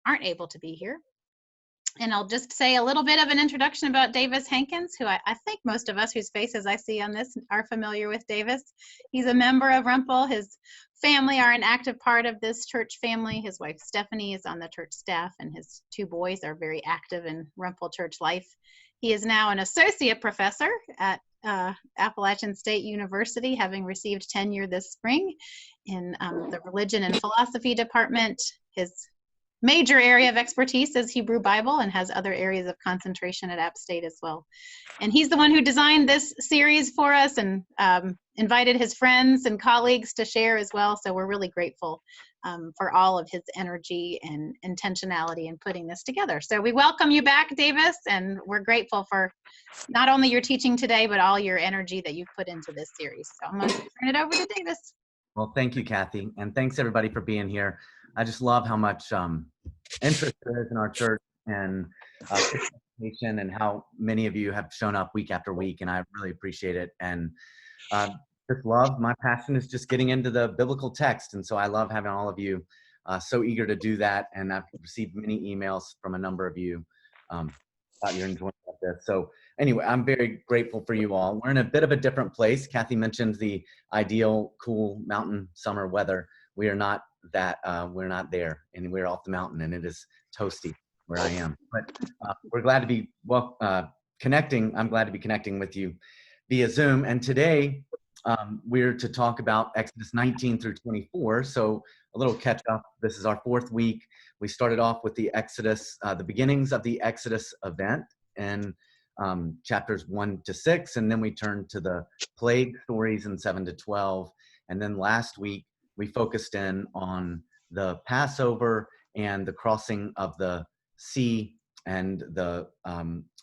aren't able to be here. And I'll just say a little bit of an introduction about Davis Hankins, who I think most of us whose faces I see on this are familiar with Davis. He's a member of Rumple. His family are an active part of this church family. His wife Stephanie is on the church staff, and his 2 boys are very active in Rumple church life. He is now an associate professor at Appalachian State University, having received tenure this spring in the religion and philosophy department. His major area of expertise is Hebrew Bible, and has other areas of concentration at App State as well. And he's the one who designed this series for us, and invited his friends and colleagues to share as well. So we're really grateful for all of his energy and intentionality in putting this together. So we welcome you back, Davis, and we're grateful for not only your teaching today, but all your energy that you've put into this series. So I'm going to turn it over to Davis. Well, thank you, Kathy, and thanks everybody for being here. I just love how much interest there is in our church, and participation, and how many of you have shown up week after week, and I really appreciate it. And just love, my passion is just getting into the biblical text, and so I love having all of you so eager to do that. And I've received many emails from a number of you about your enjoyment of this. So anyway, I'm very grateful for you all. We're in a bit of a different place. Kathy mentioned the ideal cool mountain summer weather. We are not that, we're not there, and we're off the mountain, and it is toasty where I am. But we're glad to be connecting. I'm glad to be connecting with you via Zoom. And today we're to talk about Exodus 19 through 24. So a little catch up. This is our 4th week. We started off with the Exodus, the beginnings of the Exodus event in chapters 1 to 6. And then we turned to the plague stories in 7 to 12. And then last week, we focused in on the Passover and the crossing of the sea, and the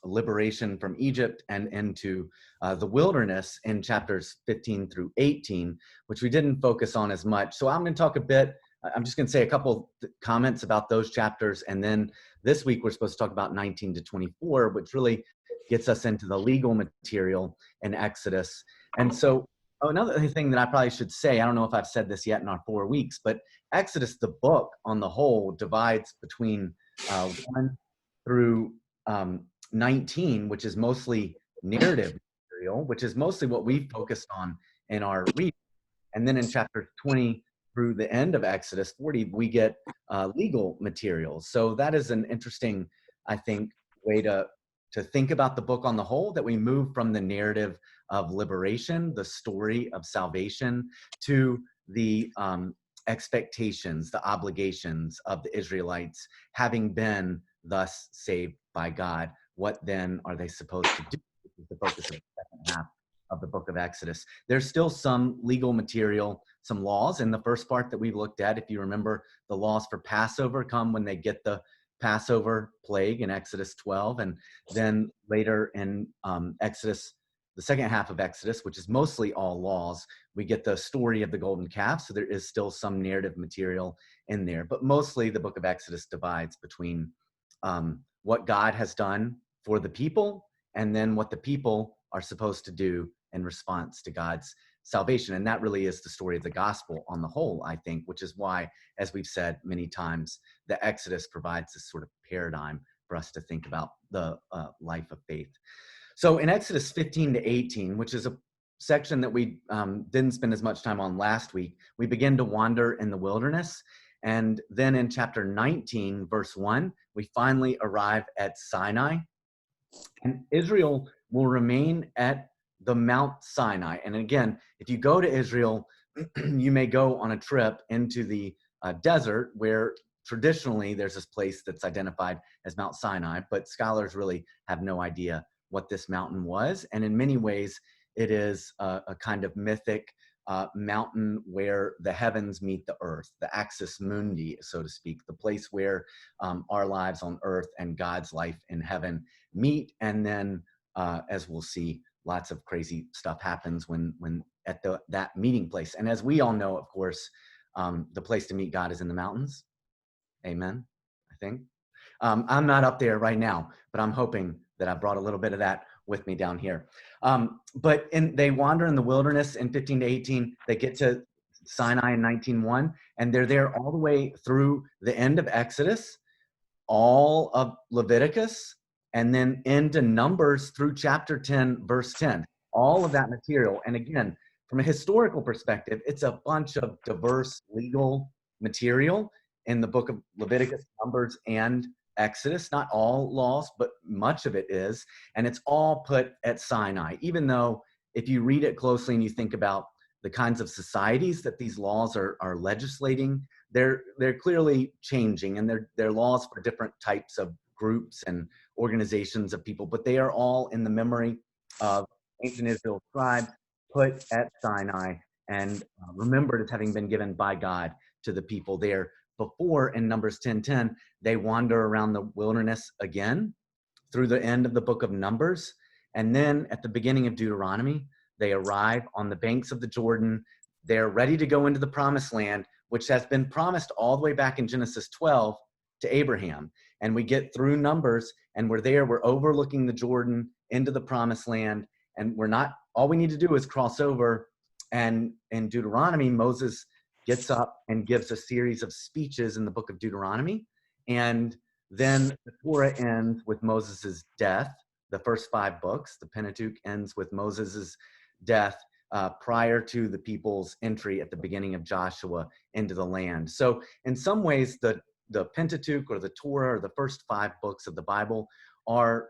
liberation from Egypt and into the wilderness in chapters 15 through 18, which we didn't focus on as much. So I'm going to talk a bit, I'm just going to say a couple comments about those chapters. And then this week, we're supposed to talk about 19 to 24, which really gets us into the legal material in Exodus. And so another thing that I probably should say, I don't know if I've said this yet in our 4 weeks, but Exodus, the book on the whole, divides between 1 through 19, which is mostly narrative material, which is mostly what we focused on in our reading. And then in chapter 20 through the end of Exodus 40, we get legal materials. So that is an interesting, I think, way to think about the book on the whole, that we move from the narrative of liberation, the story of salvation, to the expectations, the obligations of the Israelites, having been thus saved by God. What then are they supposed to do? This is the focus of the second half of the book of Exodus. There's still some legal material, some laws in the first part that we looked at. If you remember, the laws for Passover come when they get the Passover plague in Exodus 12, and then later in Exodus, the second half of Exodus, which is mostly all laws, we get the story of the golden calf. So there is still some narrative material in there, but mostly the book of Exodus divides between what God has done for the people, and then what the people are supposed to do in response to God's salvation. And that really is the story of the gospel on the whole, I think, which is why, as we've said many times, the Exodus provides this sort of paradigm for us to think about the life of faith. So in Exodus 15 to 18, which is a section that we didn't spend as much time on last week, we begin to wander in the wilderness. And then in chapter 19, verse 1, we finally arrive at Sinai. And Israel will remain at the Mount Sinai. And again, if you go to Israel, you may go on a trip into the desert, where traditionally there's this place that's identified as Mount Sinai, but scholars really have no idea what this mountain was. And in many ways, it is a kind of mythic mountain where the heavens meet the earth, the axis mundi, so to speak, the place where our lives on earth and God's life in heaven meet. And then, as we'll see, lots of crazy stuff happens when at that meeting place. And as we all know, of course, the place to meet God is in the mountains. Amen, I think. I'm not up there right now, but I'm hoping that I brought a little bit of that with me down here. But they wander in the wilderness in 15 to 18. They get to Sinai in 19:1, and they're there all the way through the end of Exodus, all of Leviticus, and then into Numbers through chapter 10, verse 10. All of that material. And again, from a historical perspective, it's a bunch of diverse legal material in the book of Leviticus, Numbers, and Exodus. Not all laws, but much of it is. And it's all put at Sinai, even though if you read it closely and you think about the kinds of societies that these laws are legislating, they're clearly changing, and they're laws for different types of groups and organizations of people, but they are all in the memory of ancient Israel tribes put at Sinai and remembered as having been given by God to the people there. Before, in Numbers 10:10, they wander around the wilderness again through the end of the book of Numbers, and then at the beginning of Deuteronomy, they arrive on the banks of the Jordan. They're ready to go into the promised land, which has been promised all the way back in Genesis 12 to Abraham. And we get through Numbers, and we're there, we're overlooking the Jordan into the promised land, and all we need to do is cross over. And in Deuteronomy, Moses gets up and gives a series of speeches in the book of Deuteronomy. And then the Torah ends with Moses' death. The first 5 books, the Pentateuch, ends with Moses' death prior to the people's entry at the beginning of Joshua into the land. So in some ways, the Pentateuch or the Torah or the first 5 books of the Bible are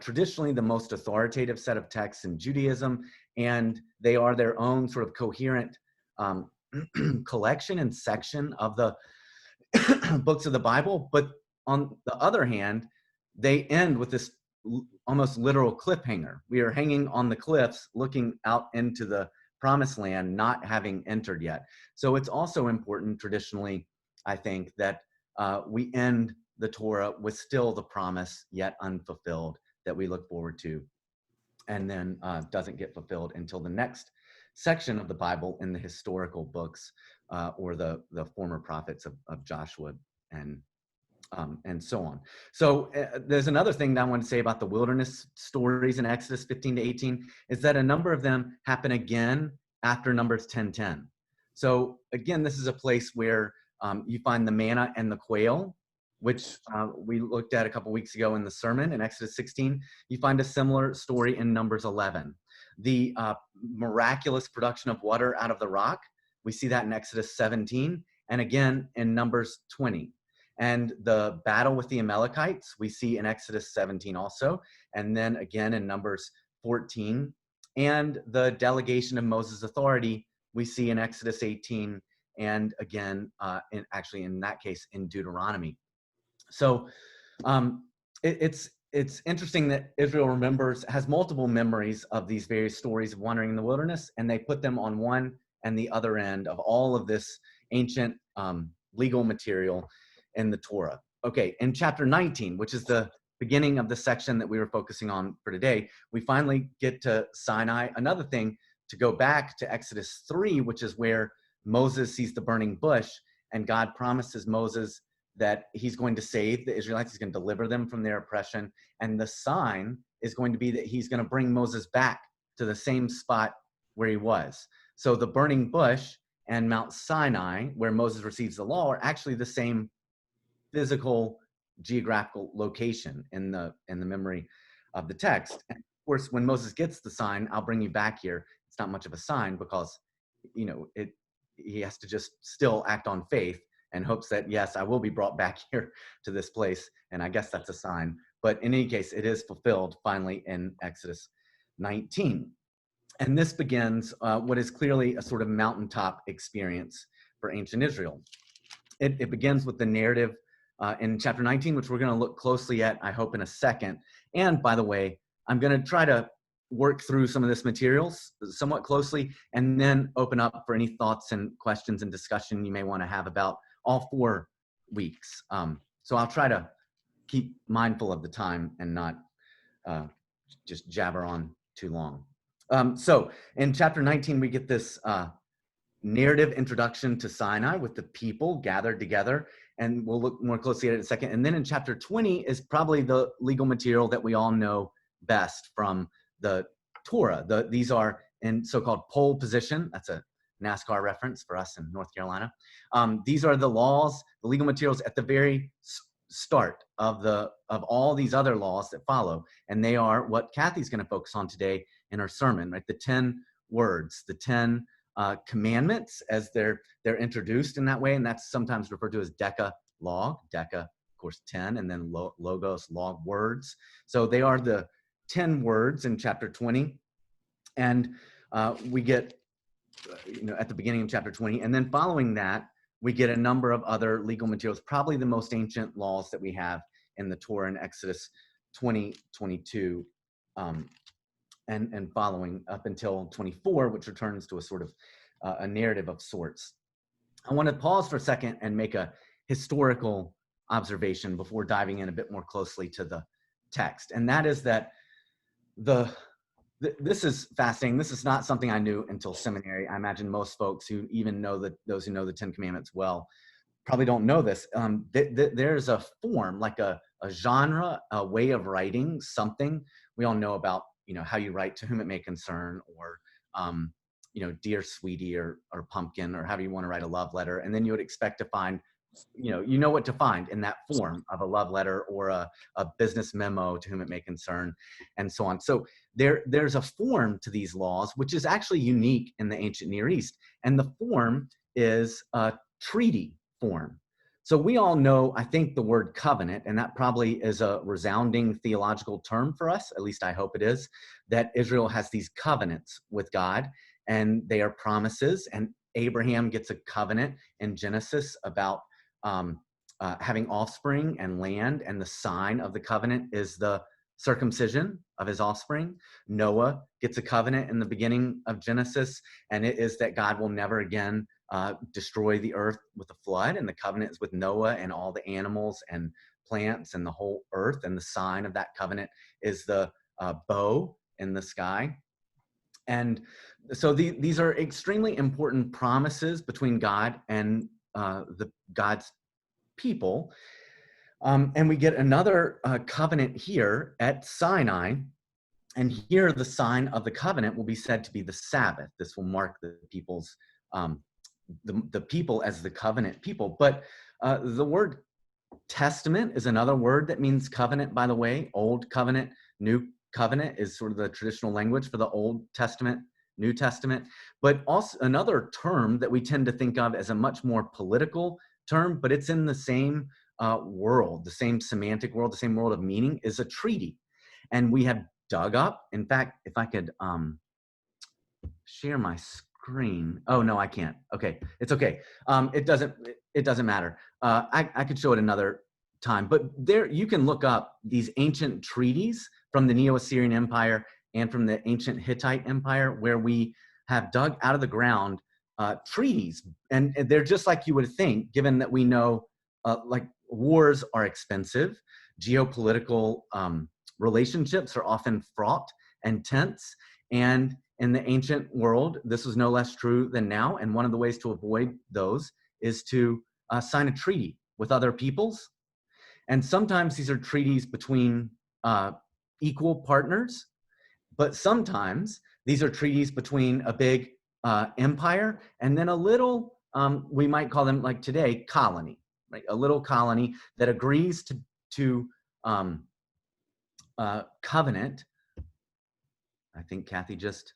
traditionally the most authoritative set of texts in Judaism, and they are their own sort of coherent collection and section of the books of the Bible. But on the other hand, they end with this almost literal cliffhanger. We are hanging on the cliffs looking out into the promised land, not having entered yet. So it's also important traditionally, I think, that we end the Torah with still the promise yet unfulfilled that we look forward to, and then doesn't get fulfilled until the next section of the Bible in the historical books or the former prophets of Joshua and so on. So there's another thing that I want to say about the wilderness stories in Exodus 15-18 is that a number of them happen again after Numbers 10:10. So again, this is a place where you find the manna and the quail, which we looked at a couple weeks ago in the sermon in Exodus 16. You find a similar story in Numbers 11. The miraculous production of water out of the rock, we see that in Exodus 17, and again in Numbers 20. And the battle with the Amalekites, we see in Exodus 17 also, and then again in Numbers 14. And the delegation of Moses' authority, we see in Exodus 18, and again, in that case, in Deuteronomy. So it's interesting that Israel has multiple memories of these various stories of wandering in the wilderness, and they put them on one and the other end of all of this ancient legal material in the Torah. Okay, in chapter 19, which is the beginning of the section that we were focusing on for today, we finally get to Sinai. Another thing, to go back to Exodus 3, which is where Moses sees the burning bush, and God promises Moses that he's going to save the Israelites, he's going to deliver them from their oppression, and the sign is going to be that he's going to bring Moses back to the same spot where he was. So the burning bush and Mount Sinai, where Moses receives the law, are actually the same physical geographical location in the memory of the text. And of course, when Moses gets the sign, "I'll bring you back here," it's not much of a sign because he has to just still act on faith and hopes that, yes, I will be brought back here to this place, and I guess that's a sign. But in any case, it is fulfilled finally in Exodus 19. And this begins what is clearly a sort of mountaintop experience for ancient Israel. It begins with the narrative in chapter 19, which we're going to look closely at, I hope, in a second. And by the way, I'm going to try to work through some of this materials somewhat closely and then open up for any thoughts and questions and discussion you may want to have about all 4 weeks. So I'll try to keep mindful of the time and not just jabber on too long. So in chapter 19, we get this narrative introduction to Sinai with the people gathered together, and we'll look more closely at it in a second. And then in chapter 20 is probably the legal material that we all know best from the Torah. These are in so-called pole position. That's a NASCAR reference for us in North Carolina. These are the laws, the legal materials at the very start of all these other laws that follow. And they are what Kathy's going to focus on today in her sermon, right? The 10 words, the 10 commandments as they're introduced in that way. And that's sometimes referred to as decalogue, deca, of course, 10, and then logos, log, words. So they are the 10 words in chapter 20. And we get, at the beginning of chapter 20, and then following that, we get a number of other legal materials, probably the most ancient laws that we have in the Torah in Exodus 20, 22, and following up until 24, which returns to a sort of a narrative of sorts. I want to pause for a second and make a historical observation before diving in a bit more closely to the text. And that is that this is fascinating. This is not something I knew until seminary. I imagine most folks who even know those who know the 10 Commandments well probably don't know this. There's a form, like a genre, a way of writing something. We all know about, how you write "to whom it may concern," or, "dear sweetie," or "pumpkin," or however you want to write a love letter. And then you would expect to find, you know what to find in that form of a love letter or a business memo, "to whom it may concern," and so on. So there's a form to these laws, which is actually unique in the ancient Near East. And the form is a treaty form. So we all know, I think, the word covenant, and that probably is a resounding theological term for us, at least I hope it is, that Israel has these covenants with God, and they are promises. And Abraham gets a covenant in Genesis about having offspring and land, and the sign of the covenant is the circumcision of his offspring. Noah gets a covenant in the beginning of Genesis, and it is that God will never again destroy the earth with a flood, and the covenant is with Noah and all the animals and plants and the whole earth, and the sign of that covenant is the bow in the sky. And so these are extremely important promises between God and God's people. And we get another covenant here at Sinai. And here the sign of the covenant will be said to be the Sabbath. This will mark the people's, the people as the covenant people. But the word testament is another word that means covenant, by the way. Old covenant, new covenant is sort of the traditional language for the Old Testament, New Testament. But also another term that we tend to think of as a much more political term, but it's in the same world, the same semantic world, the same world of meaning, is a treaty. And we have dug up, in fact, if I could share my screen. Oh, no, I can't. Okay, it's okay. It doesn't matter. I could show it another time, but there you can look up these ancient treaties from the Neo-Assyrian Empire and from the ancient Hittite Empire, where we have dug out of the ground treaties. And they're just like you would think, given that we know like wars are expensive, geopolitical relationships are often fraught and tense. And in the ancient world, this was no less true than now. And one of the ways to avoid those is to sign a treaty with other peoples. And sometimes these are treaties between equal partners, but sometimes these are treaties between a big empire and then a little, we might call them like today, colony, right? A little colony that agrees to covenant. I think Kathy just,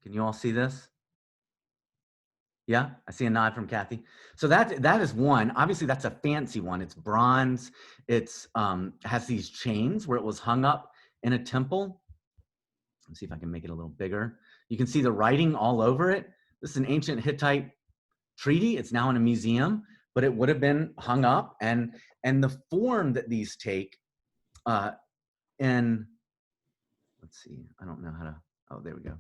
can you all see this? Yeah, I see a nod from Kathy. So that is one. Obviously, that's a fancy one. It's bronze. It's has these chains where it was hung up in a temple. Let's see if I can make it a little bigger. You can see the writing all over it. This is an ancient Hittite treaty. It's now in a museum, but it would have been hung up. And the form that these take in, let's see, I don't know how to, oh, there we go.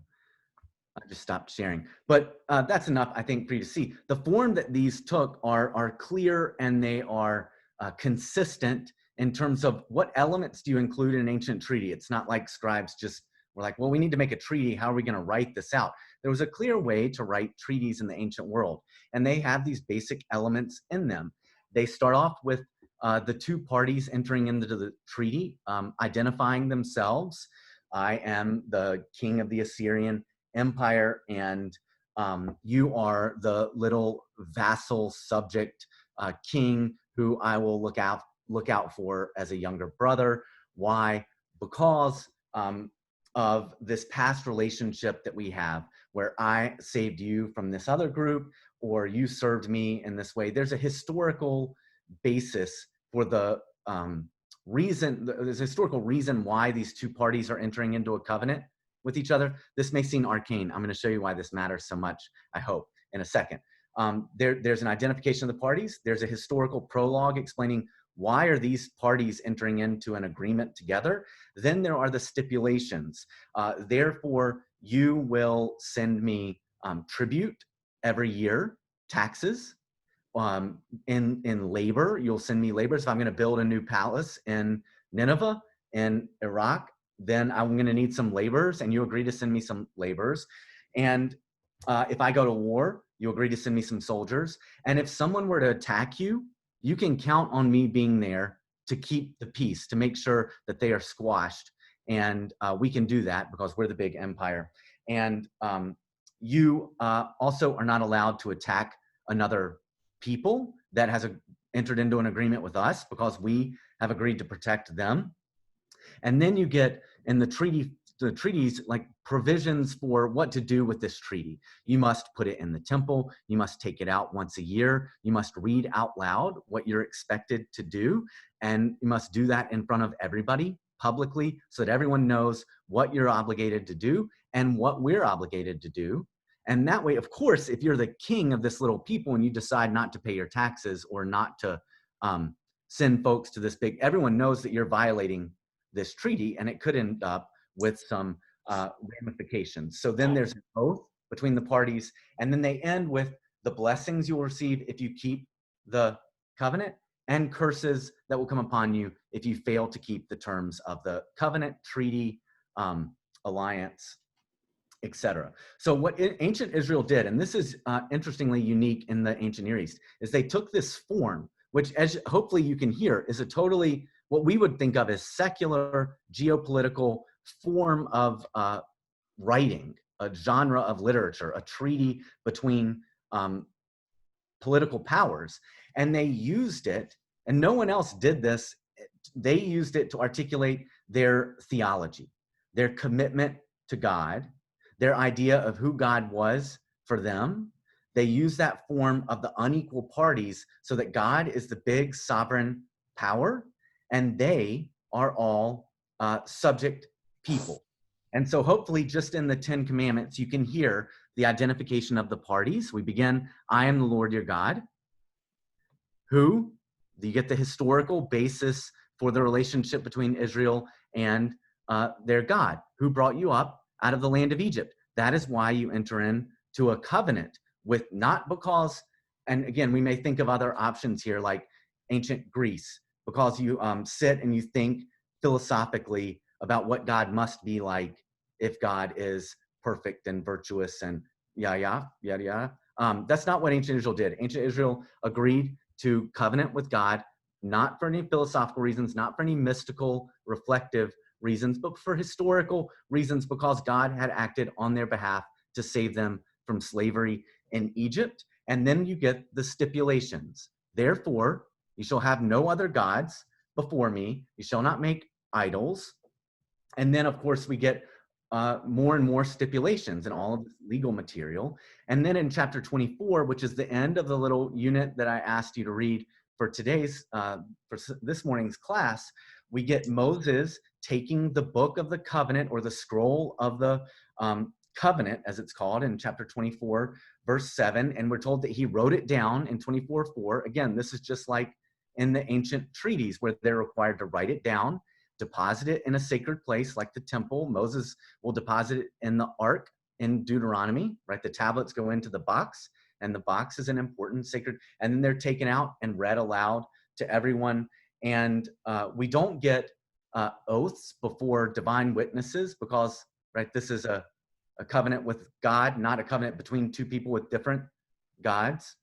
I just stopped sharing, but that's enough, I think, for you to see. The form that these took are clear, and they are consistent in terms of what elements do you include in an ancient treaty. It's not like scribes just were like, well, we need to make a treaty. How are we going to write this out? There was a clear way to write treaties in the ancient world, and they have these basic elements in them. They start off with the two parties entering into the treaty, identifying themselves, I am the king of the Assyrian Empire, and you are the little vassal subject king who I will look out for as a younger brother. Why? Because of this past relationship that we have, where I saved you from this other group, or you served me in this way. There's a historical basis for the there's a historical reason why these two parties are entering into a covenant with each other. This may seem arcane. I'm going to show you why this matters so much, I hope, in a second. There's an identification of the parties. There's a historical prologue explaining why are these parties entering into an agreement together. Then there are the stipulations. Therefore, you will send me tribute every year, taxes. In labor, you'll send me labor. So if I'm going to build a new palace in Nineveh in Iraq, then I'm going to need some laborers, and you agree to send me some laborers. And if I go to war, you agree to send me some soldiers. And if someone were to attack you, you can count on me being there to keep the peace, to make sure that they are squashed. And we can do that because we're the big empire. And you also are not allowed to attack another people that has entered into an agreement with us, because we have agreed to protect them. And then you get in the treaties, like provisions for what to do with this treaty. You must put it in the temple. You must take it out once a year. You must read out loud what you're expected to do. And you must do that in front of everybody publicly, so that everyone knows what you're obligated to do and what we're obligated to do. And that way, of course, if you're the king of this little people and you decide not to pay your taxes or not to send folks to this big, everyone knows that you're violating this treaty, and it could end up with some ramifications. So then there's an oath between the parties, and then they end with the blessings you will receive if you keep the covenant, and curses that will come upon you if you fail to keep the terms of the covenant, treaty, alliance, etc. So what ancient Israel did, and this is interestingly unique in the ancient Near East, is they took this form, which, as hopefully you can hear, is a totally what we would think of as secular geopolitical form of writing, a genre of literature, a treaty between political powers. And they used it, and no one else did this. They used it to articulate their theology, their commitment to God, their idea of who God was for them. They use that form of the unequal parties so that God is the big sovereign power, and they are all subject people. And so hopefully just in the 10 Commandments, you can hear the identification of the parties. We begin, I am the Lord your God. Who? You get the historical basis for the relationship between Israel and their God, who brought you up out of the land of Egypt. That is why you enter into a covenant with, not because, and again, we may think of other options here like ancient Greece, because you sit and you think philosophically about what God must be like if God is perfect and virtuous and yada, yada. That's not what ancient Israel did. Ancient Israel agreed to covenant with God, not for any philosophical reasons, not for any mystical, reflective reasons, but for historical reasons, because God had acted on their behalf to save them from slavery in Egypt. And then you get the stipulations. Therefore, you shall have no other gods before me. You shall not make idols. And then, of course, we get more and more stipulations and all of this legal material. And then in chapter 24, which is the end of the little unit that I asked you to read for today's, for this morning's class, we get Moses taking the book of the covenant, or the scroll of the covenant, as it's called in chapter 24, verse 7. And we're told that he wrote it down in 24:4. Again, this is just like in the ancient treaties where they're required to write it down, deposit it in a sacred place like the temple. Moses will deposit it in the ark in Deuteronomy, right? The tablets go into the box, and the box is an important sacred, and then they're taken out and read aloud to everyone. And we don't get oaths before divine witnesses, because, right, this is a covenant with God, not a covenant between two people with different gods.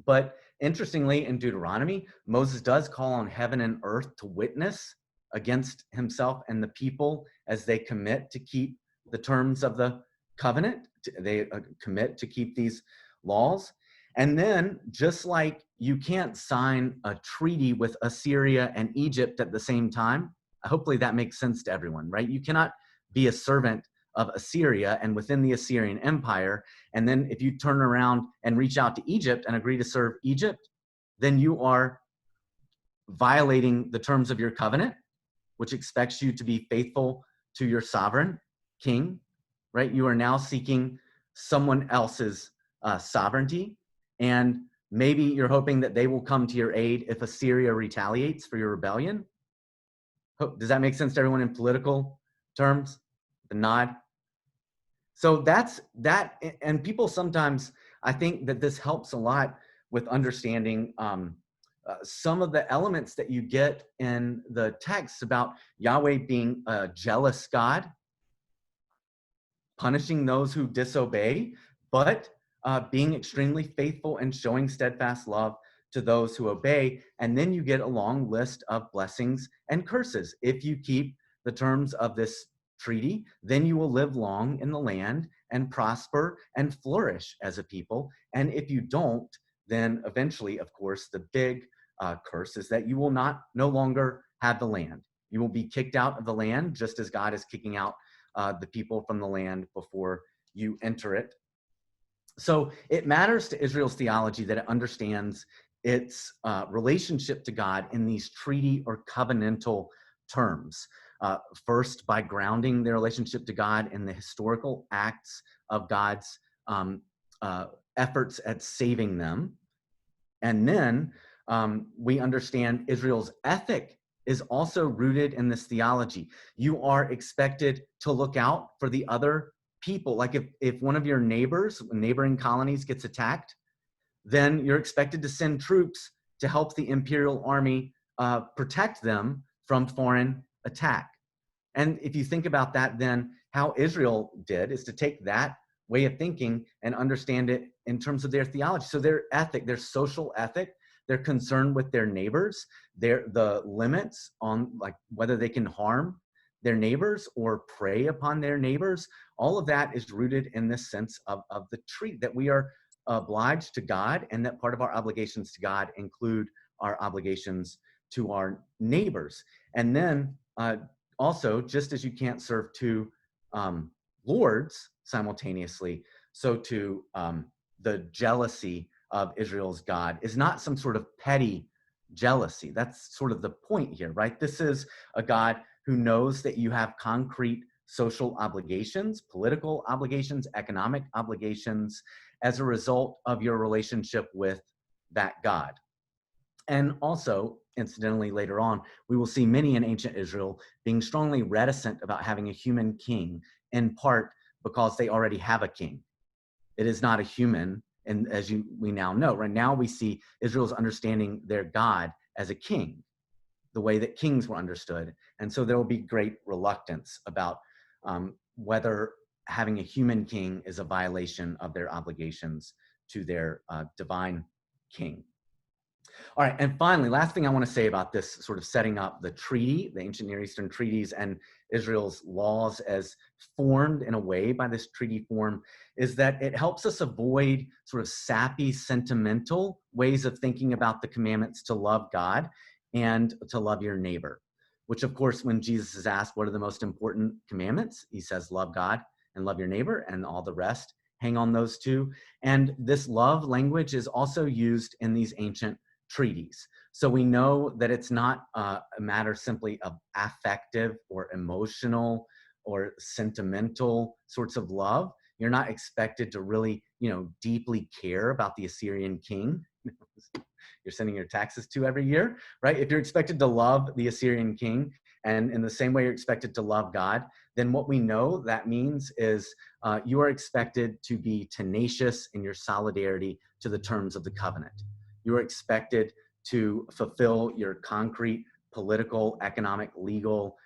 But interestingly, in Deuteronomy, Moses does call on heaven and earth to witness against himself and the people as they commit to keep the terms of the covenant. They commit to keep these laws. And then, just like you can't sign a treaty with Assyria and Egypt at the same time, hopefully that makes sense to everyone, right? You cannot be a servant of Assyria and within the Assyrian Empire, and then if you turn around and reach out to Egypt and agree to serve Egypt, then you are violating the terms of your covenant, which expects you to be faithful to your sovereign king, right? You are now seeking someone else's sovereignty, and maybe you're hoping that they will come to your aid if Assyria retaliates for your rebellion. Does that make sense to everyone in political terms? The nod? So that's that, and people sometimes, I think that this helps a lot with understanding some of the elements that you get in the text about Yahweh being a jealous God, punishing those who disobey, but being extremely faithful and showing steadfast love to those who obey. And then you get a long list of blessings and curses. If you keep the terms of this treaty, then you will live long in the land and prosper and flourish as a people. And if you don't, then eventually, of course, the big curse is that you will no longer have the land. You will be kicked out of the land, just as God is kicking out the people from the land before you enter it. So it matters to Israel's theology that it understands its relationship to God in these treaty or covenantal terms. First, by grounding their relationship to God in the historical acts of God's efforts at saving them. And then we understand Israel's ethic is also rooted in this theology. You are expected to look out for the other people. Like if one of your neighboring colonies gets attacked, then you're expected to send troops to help the imperial army protect them from foreign attack. And if you think about that, then how Israel did is to take that way of thinking and understand it in terms of their theology. So their ethic, their social ethic, they're concerned with their neighbors, the limits on like whether they can harm their neighbors or prey upon their neighbors. All of that is rooted in this sense of the treaty, that we are obliged to God, and that part of our obligations to God include our obligations to our neighbors. And then also, just as you can't serve two lords simultaneously, so too the jealousy of Israel's God is not some sort of petty jealousy. That's sort of the point here, right? This is a God who knows that you have concrete social obligations, political obligations, economic obligations as a result of your relationship with that God. And also, incidentally, later on, we will see many in ancient Israel being strongly reticent about having a human king, in part because they already have a king. It is not a human, and as we now know, right now we see Israel's understanding their God as a king, the way that kings were understood. And so there will be great reluctance about whether having a human king is a violation of their obligations to their divine king. All right, and finally, last thing I want to say about this sort of setting up the treaty, the ancient Near Eastern treaties and Israel's laws as formed in a way by this treaty form, is that it helps us avoid sort of sappy, sentimental ways of thinking about the commandments to love God and to love your neighbor, which of course, when Jesus is asked what are the most important commandments, he says, love God and love your neighbor, and all the rest hang on those two. And this love language is also used in these ancient treaties. So we know that it's not a matter simply of affective or emotional or sentimental sorts of love. You're not expected to really, deeply care about the Assyrian king you're sending your taxes to every year, right? If you're expected to love the Assyrian king, and in the same way you're expected to love God, then what we know that means is you are expected to be tenacious in your solidarity to the terms of the covenant. You are expected to fulfill your concrete political, economic, legal,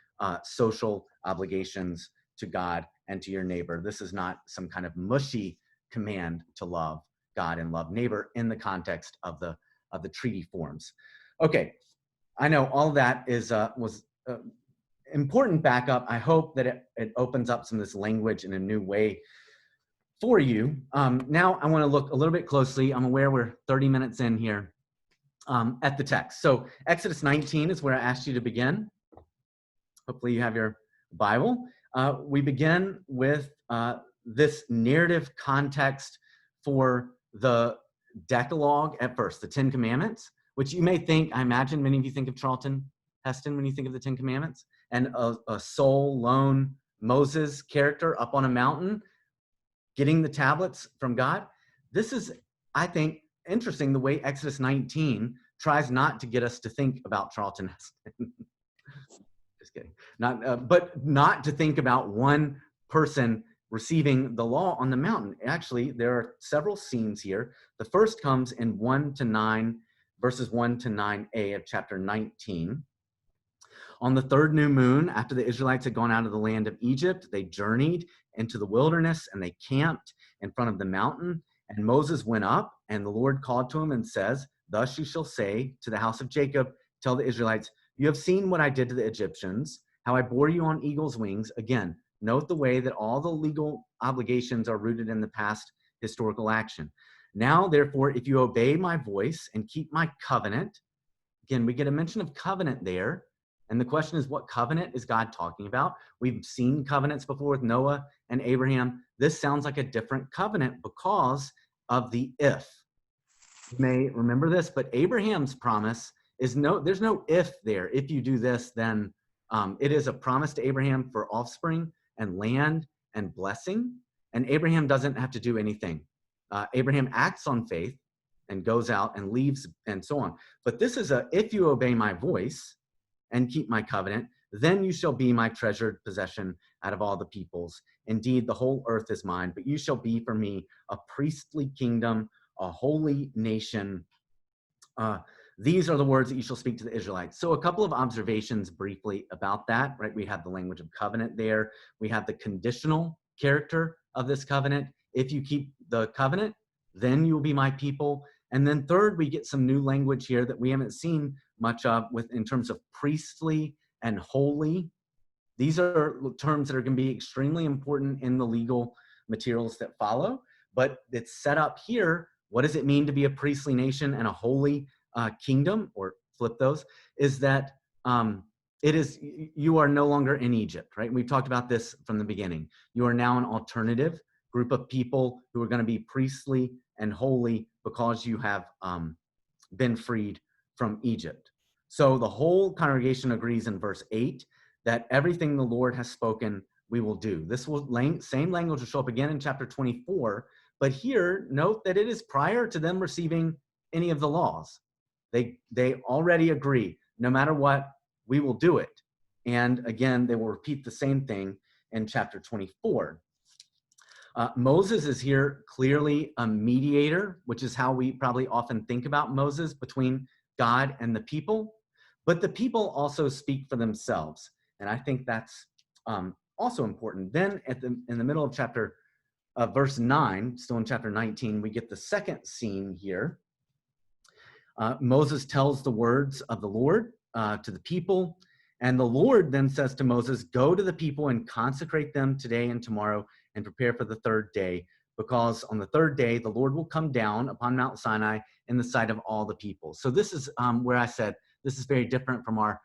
social obligations to God and to your neighbor. This is not some kind of mushy command to love God and love neighbor in the context of the treaty forms. Okay, I know all of that was important backup. I hope that it opens up some of this language in a new way for you. Now I want to look a little bit closely. I'm aware we're 30 minutes in here at the text. So Exodus 19 is where I asked you to begin. Hopefully you have your Bible. We begin with this narrative context for the Decalogue at first, the 10 Commandments, which you may think, I imagine many of you think of Charlton Heston when you think of the 10 Commandments, and a sole, lone Moses character up on a mountain getting the tablets from God. This is, I think, interesting the way Exodus 19 tries not to get us to think about Charlton Heston. Just kidding. But not to think about one person receiving the law on the mountain. Actually, there are several scenes here. The first comes in 1 to 9, verses 1 to 9a of chapter 19. On the third new moon, after the Israelites had gone out of the land of Egypt, they journeyed into the wilderness and they camped in front of the mountain. And Moses went up, and the Lord called to him and says, "Thus you shall say to the house of Jacob, tell the Israelites, you have seen what I did to the Egyptians, how I bore you on eagle's wings." Again, note the way that all the legal obligations are rooted in the past historical action. "Now, therefore, if you obey my voice and keep my covenant," again, we get a mention of covenant there. And the question is, what covenant is God talking about? We've seen covenants before with Noah and Abraham. This sounds like a different covenant because of the if. You may remember this, but Abraham's promise is there's no if there. If you do this, then it is a promise to Abraham for offspring and land and blessing. And Abraham doesn't have to do anything. Abraham acts on faith and goes out and leaves and so on. But this is if you obey my voice and keep my covenant, then you shall be my treasured possession out of all the peoples. Indeed, the whole earth is mine, but you shall be for me a priestly kingdom, a holy nation. These are the words that you shall speak to the Israelites. So a couple of observations briefly about that, right? We have the language of covenant there. We have the conditional character of this covenant. If you keep the covenant, then you will be my people. And then third, we get some new language here that we haven't seen much of in terms of priestly and holy. These are terms that are going to be extremely important in the legal materials that follow, but it's set up here. What does it mean to be a priestly nation and a holy kingdom, or flip those, is that you are no longer in Egypt, right? We've talked about this from the beginning. You are now an alternative group of people who are going to be priestly and holy because you have been freed from Egypt. So the whole congregation agrees in verse 8 that everything the Lord has spoken, we will do. This same language will show up again in chapter 24, but here, note that it is prior to them receiving any of the laws. They already agree, no matter what, we will do it. And again, they will repeat the same thing in chapter 24. Moses is here clearly a mediator, which is how we probably often think about Moses, between God and the people. But the people also speak for themselves. And I think that's also important. Then in the middle of chapter verse 9, still in chapter 19, we get the second scene here. Moses tells the words of the Lord to the people. And the Lord then says to Moses, "Go to the people and consecrate them today and tomorrow and prepare for the third day, because on the third day, the Lord will come down upon Mount Sinai in the sight of all the people." So this is where I said, this is very different from our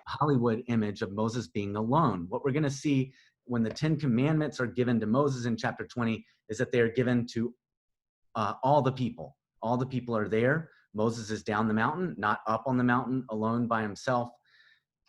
Hollywood image of Moses being alone. What we're going to see when the 10 Commandments are given to Moses in chapter 20 is that they are given to all the people. All the people are there. Moses is down the mountain, not up on the mountain alone by himself.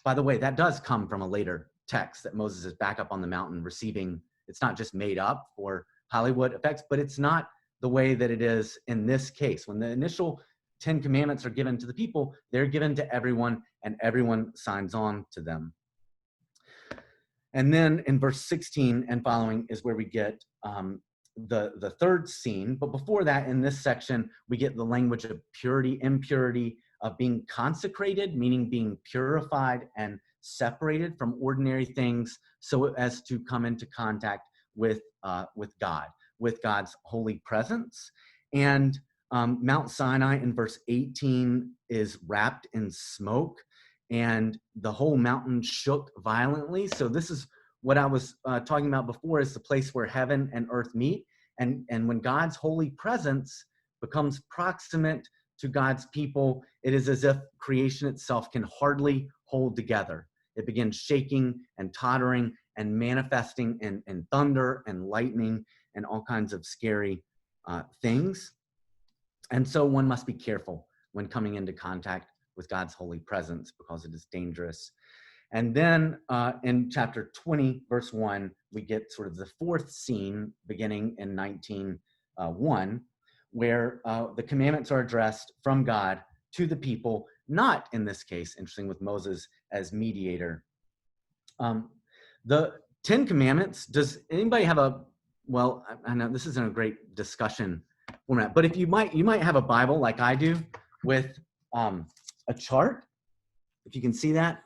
By the way, that does come from a later text, that Moses is back up on the mountain receiving. It's not just made up for Hollywood effects, but it's not the way that it is in this case. When the initial 10 Commandments are given to the people, they're given to everyone, and everyone signs on to them. And then in verse 16 and following is where we get the third scene. But before that, in this section, we get the language of purity, impurity, of being consecrated, meaning being purified and separated from ordinary things so as to come into contact with God, with God's holy presence. And Mount Sinai in verse 18 is wrapped in smoke. and the whole mountain shook violently. So this is what I was talking about before, is the place where heaven and earth meet. And when God's holy presence becomes proximate to God's people, it is as if creation itself can hardly hold together. It begins shaking and tottering and manifesting in thunder and lightning and all kinds of scary things. And so one must be careful when coming into contact with God's holy presence, because it is dangerous. And then in chapter 20, verse 1, we get sort of the fourth scene beginning in 19:1, where the commandments are addressed from God to the people, not in this case, interesting, with Moses as mediator. The 10 Commandments, does anybody have well, I know this isn't a great discussion format, but if you might have a Bible like I do with a chart. If you can see that,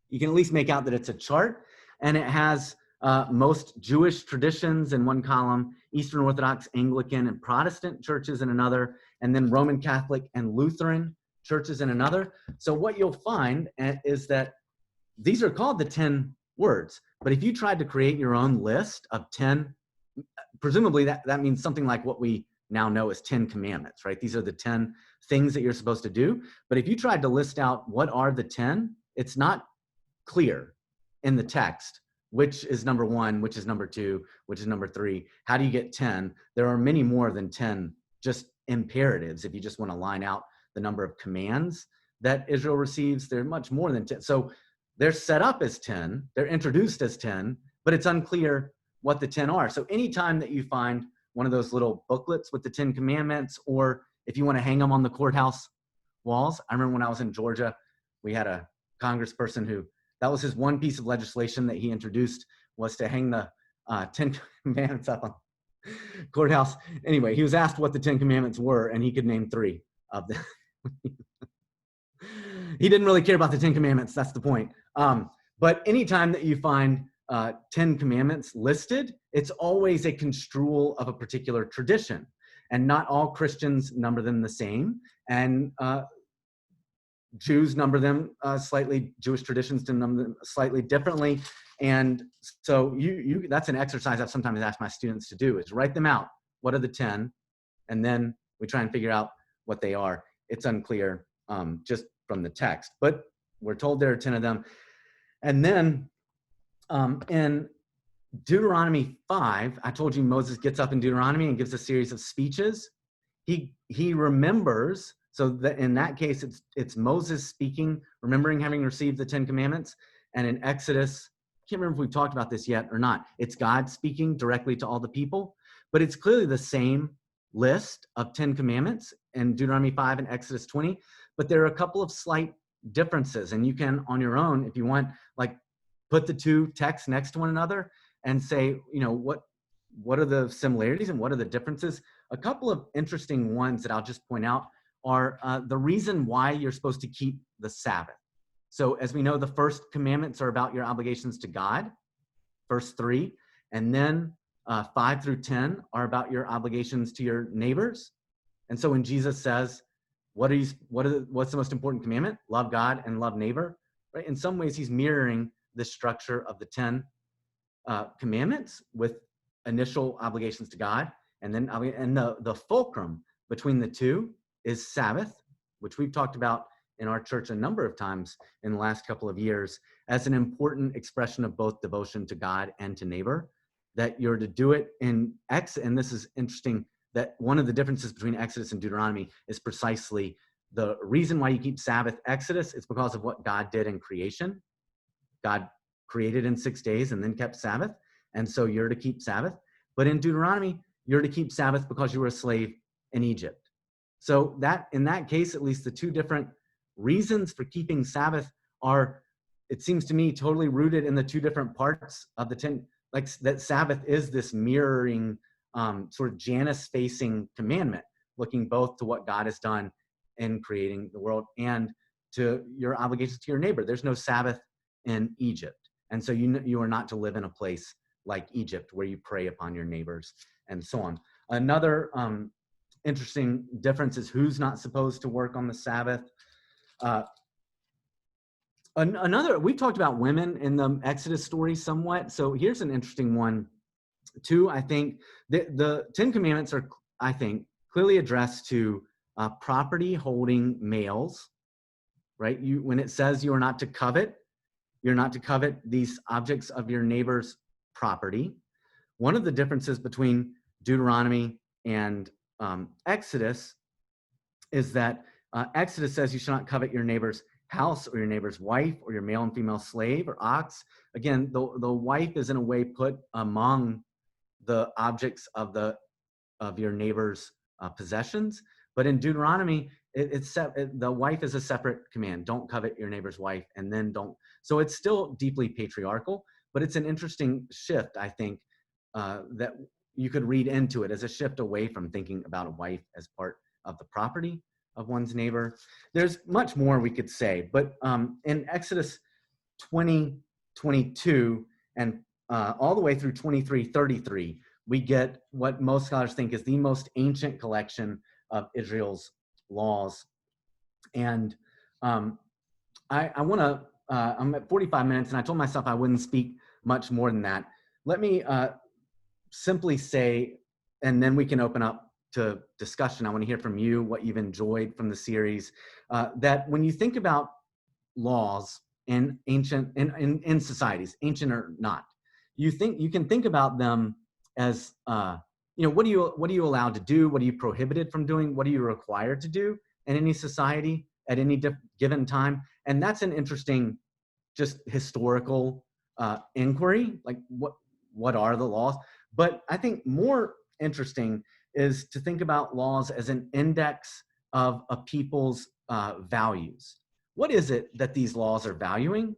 you can at least make out that it's a chart, and it has most Jewish traditions in one column, Eastern Orthodox, Anglican, and Protestant churches in another, and then Roman Catholic and Lutheran churches in another. So what you'll find is that these are called the 10 words, but if you tried to create your own list of 10, presumably that means something like what we now know as 10 commandments, right? These are the 10 things that you're supposed to do. But if you tried to list out what are the 10, it's not clear in the text which is number 1, which is number 2, which is number 3. How do you get 10? There are many more than 10 just imperatives. If you just want to line out the number of commands that Israel receives, they're much more than 10. So they're set up as 10, they're introduced as 10, but it's unclear what the 10 are. So anytime that you find one of those little booklets with the 10 commandments, or if you want to hang them on the courthouse walls. I remember when I was in Georgia, we had a congressperson who, that was his one piece of legislation that he introduced, was to hang the 10 commandments up on courthouse. Anyway, he was asked what the 10 commandments were, and he could name 3 of them. He didn't really care about the 10 commandments. That's the point. But anytime that you find 10 commandments listed, it's always a construal of a particular tradition. And not all Christians number them the same. And Jews number them slightly, Jewish traditions number them slightly differently. And so that's an exercise I've sometimes asked my students to do, is write them out. What are the 10? And then we try and figure out what they are. It's unclear just from the text, but we're told there are 10 of them. And then in Deuteronomy 5, I told you Moses gets up in Deuteronomy and gives a series of speeches. He remembers, so that in that case, it's Moses speaking, remembering having received the 10 commandments. And in Exodus, I can't remember if we've talked about this yet or not, it's God speaking directly to all the people, but it's clearly the same list of 10 commandments in Deuteronomy 5 and Exodus 20, but there are a couple of slight differences, and you can, on your own, if you want, like put the two texts next to one another and say, what are the similarities and what are the differences? A couple of interesting ones that I'll just point out are the reason why you're supposed to keep the Sabbath. So as we know, the first commandments are about your obligations to God, first 3, and then 5 through 10 are about your obligations to your neighbors. And so when Jesus says, what's the most important commandment? Love God and love neighbor, right? In some ways, he's mirroring the structure of the 10 commandments with initial obligations to God, and then the fulcrum between the two is Sabbath, which we've talked about in our church a number of times in the last couple of years as an important expression of both devotion to God and to neighbor, that you're to do it in and this is interesting, that one of the differences between Exodus and Deuteronomy is precisely the reason why you keep Sabbath. Exodus is because of what God did in creation. God created in 6 days and then kept Sabbath, and so you're to keep Sabbath. But in Deuteronomy, you're to keep Sabbath because you were a slave in Egypt. So that, in that case, at least, the two different reasons for keeping Sabbath are, it seems to me, totally rooted in the two different parts of the 10, like that Sabbath is this mirroring sort of Janus-facing commandment, looking both to what God has done in creating the world and to your obligations to your neighbor. There's no Sabbath in Egypt. And so you are not to live in a place like Egypt where you prey upon your neighbors and so on. Another interesting difference is who's not supposed to work on the Sabbath. Another, we've talked about women in the Exodus story somewhat. So here's an interesting one too. I think the 10 Commandments are, I think, clearly addressed to property holding males, right? When it says you are not to covet, you're not to covet these objects of your neighbor's property. One of the differences between Deuteronomy and Exodus is that Exodus says you shall not covet your neighbor's house or your neighbor's wife or your male and female slave or ox. Again, the wife is in a way put among the objects of your neighbor's possessions. But in Deuteronomy, the wife is a separate command. Don't covet your neighbor's wife, and then don't. So it's still deeply patriarchal, but it's an interesting shift, I think, that you could read into it as a shift away from thinking about a wife as part of the property of one's neighbor. There's much more we could say, but in Exodus 20:22 and all the way through 23:33, we get what most scholars think is the most ancient collection of Israel's laws. And I want to, I'm at 45 minutes, and I told myself I wouldn't speak much more than that. Let me simply say, and then we can open up to discussion. I want to hear from you what you've enjoyed from the series, that when you think about laws in ancient, in societies, ancient or not, you can think about them as, what are you allowed to do? What are you prohibited from doing? What are you required to do in any society at any given time? And that's an interesting, just historical inquiry. Like what are the laws? But I think more interesting is to think about laws as an index of a people's values. What is it that these laws are valuing?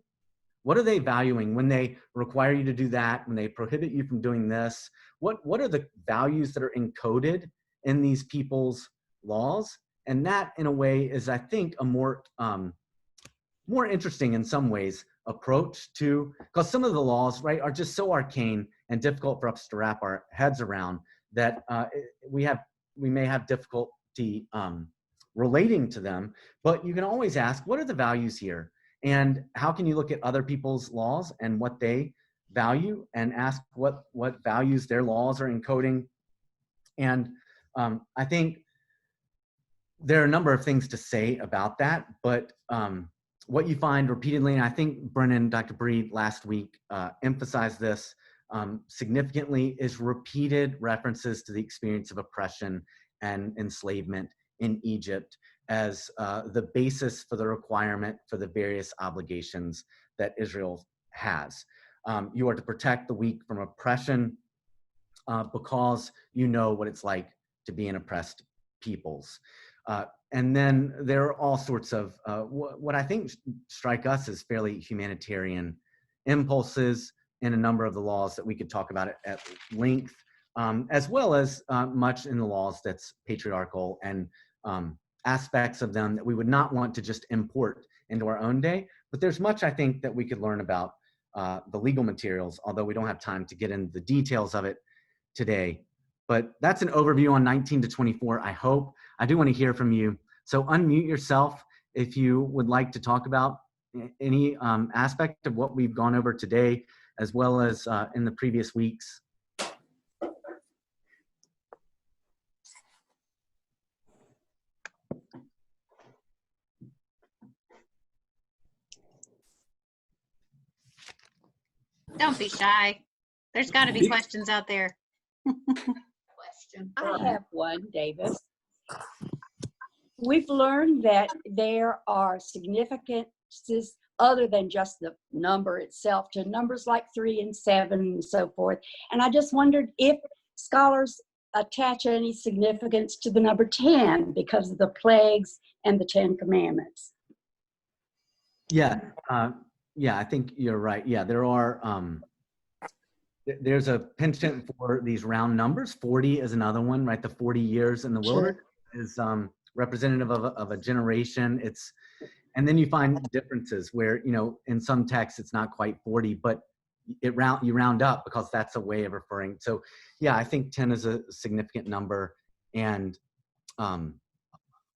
What are they valuing when they require you to do that, when they prohibit you from doing this? What are the values that are encoded in these people's laws? And that, in a way, is, I think, a more interesting in some ways approach to, because some of the laws, right, are just so arcane and difficult for us to wrap our heads around that we may have difficulty relating to them. But you can always ask, what are the values here? And how can you look at other people's laws and what they value and ask what values their laws are encoding? And I think there are a number of things to say about that, but what you find repeatedly, and I think Brennan, Dr. Breed last week emphasized this significantly, is repeated references to the experience of oppression and enslavement in Egypt as the basis for the requirement for the various obligations that Israel has. You are to protect the weak from oppression because you know what it's like to be an oppressed peoples. And then there are all sorts of what I think strike us as fairly humanitarian impulses in a number of the laws that we could talk about at length, as well as much in the laws that's patriarchal and aspects of them that we would not want to just import into our own day. But there's much, I think, that we could learn about the legal materials, although we don't have time to get into the details of it today. But that's an overview on 19 to 24, I hope. I do want to hear from you. So unmute yourself if you would like to talk about any aspect of what we've gone over today, as well as in the previous weeks. Don't be shy. There's got to be questions out there. I have one, Davis. We've learned that there are significances other than just the number itself to numbers like 3 and 7 and so forth. And I just wondered if scholars attach any significance to the number 10 because of the plagues and the 10 commandments. Yeah, I think you're right. Yeah, there are. There's a penchant for these round numbers. 40 is another one, right? The 40 years in the wilderness is representative of a generation. And then you find differences where, in some texts it's not quite 40, but you round up because that's a way of referring. So yeah, I think 10 is a significant number, and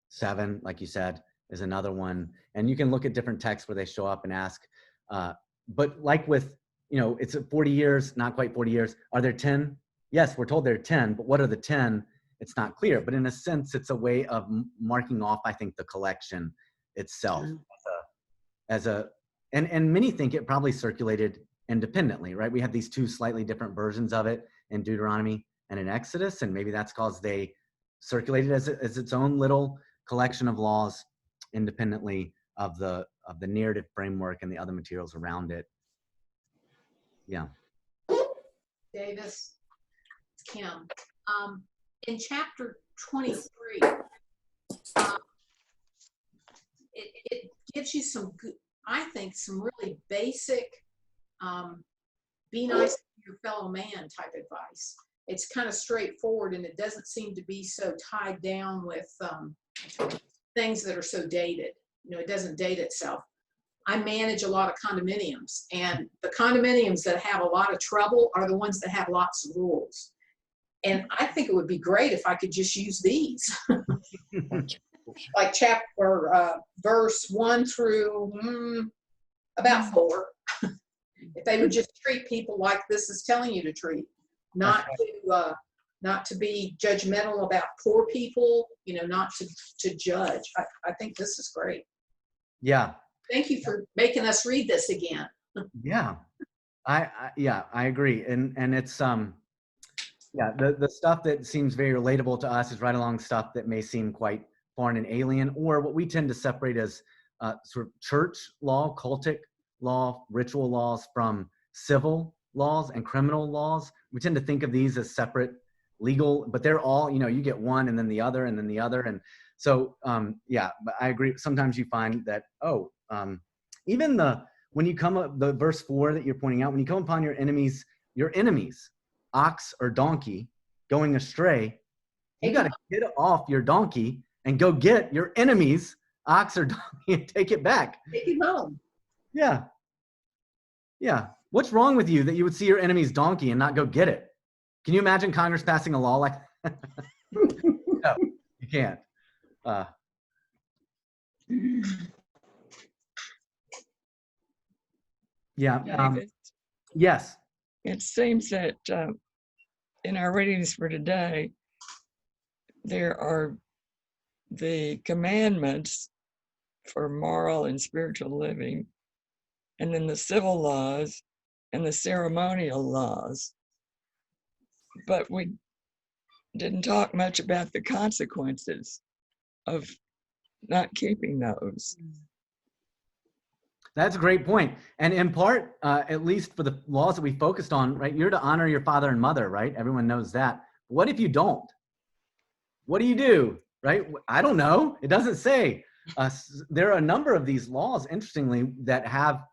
7, like you said, is another one. And you can look at different texts where they show up and ask, but like with, it's 40 years, not quite 40 years. Are there 10? Yes, we're told there are 10, but what are the 10? It's not clear. But in a sense, it's a way of marking off, I think, the collection itself and many think it probably circulated independently, right? We have these two slightly different versions of it in Deuteronomy and in Exodus, and maybe that's because they circulated as its own little collection of laws independently of the narrative framework and the other materials around it. Yeah. Davis, Kim, in chapter 23, it gives you some good, I think, some really basic, be nice to your fellow man type advice. It's kind of straightforward, and it doesn't seem to be so tied down with things that are so dated. It doesn't date itself. I manage a lot of condominiums, and the condominiums that have a lot of trouble are the ones that have lots of rules. And I think it would be great if I could just use these. Like verse 1 through about 4. If they would just treat people like this is telling you to treat, not to be judgmental about poor people, not to judge. I think this is great. Yeah. Thank you for making us read this again. Yeah. I agree. And it's the stuff that seems very relatable to us is right along stuff that may seem quite foreign and alien, or what we tend to separate as sort of church law, cultic law, ritual laws from civil laws and criminal laws. We tend to think of these as separate legal, but they're all, you get one and then the other and then the other. And so, but I agree. Sometimes you find that, even when you come up, the verse 4 that you're pointing out, when you come upon your enemies, ox or donkey going astray, you got to get off your donkey and go get your enemy's ox or donkey and take it back. Take it home. Yeah. Yeah. What's wrong with you that you would see your enemy's donkey and not go get it? Can you imagine Congress passing a law like that? No, you can't. David, Yes. it seems that in our readings for today, there are the commandments for moral and spiritual living, and then the civil laws and the ceremonial laws. But we didn't talk much about the consequences of not keeping those. That's a great point. And in part, at least for the laws that we focused on, right, you're to honor your father and mother, right? Everyone knows that. What if you don't? What do you do, right? I don't know. It doesn't say. There are a number of these laws, interestingly, that have,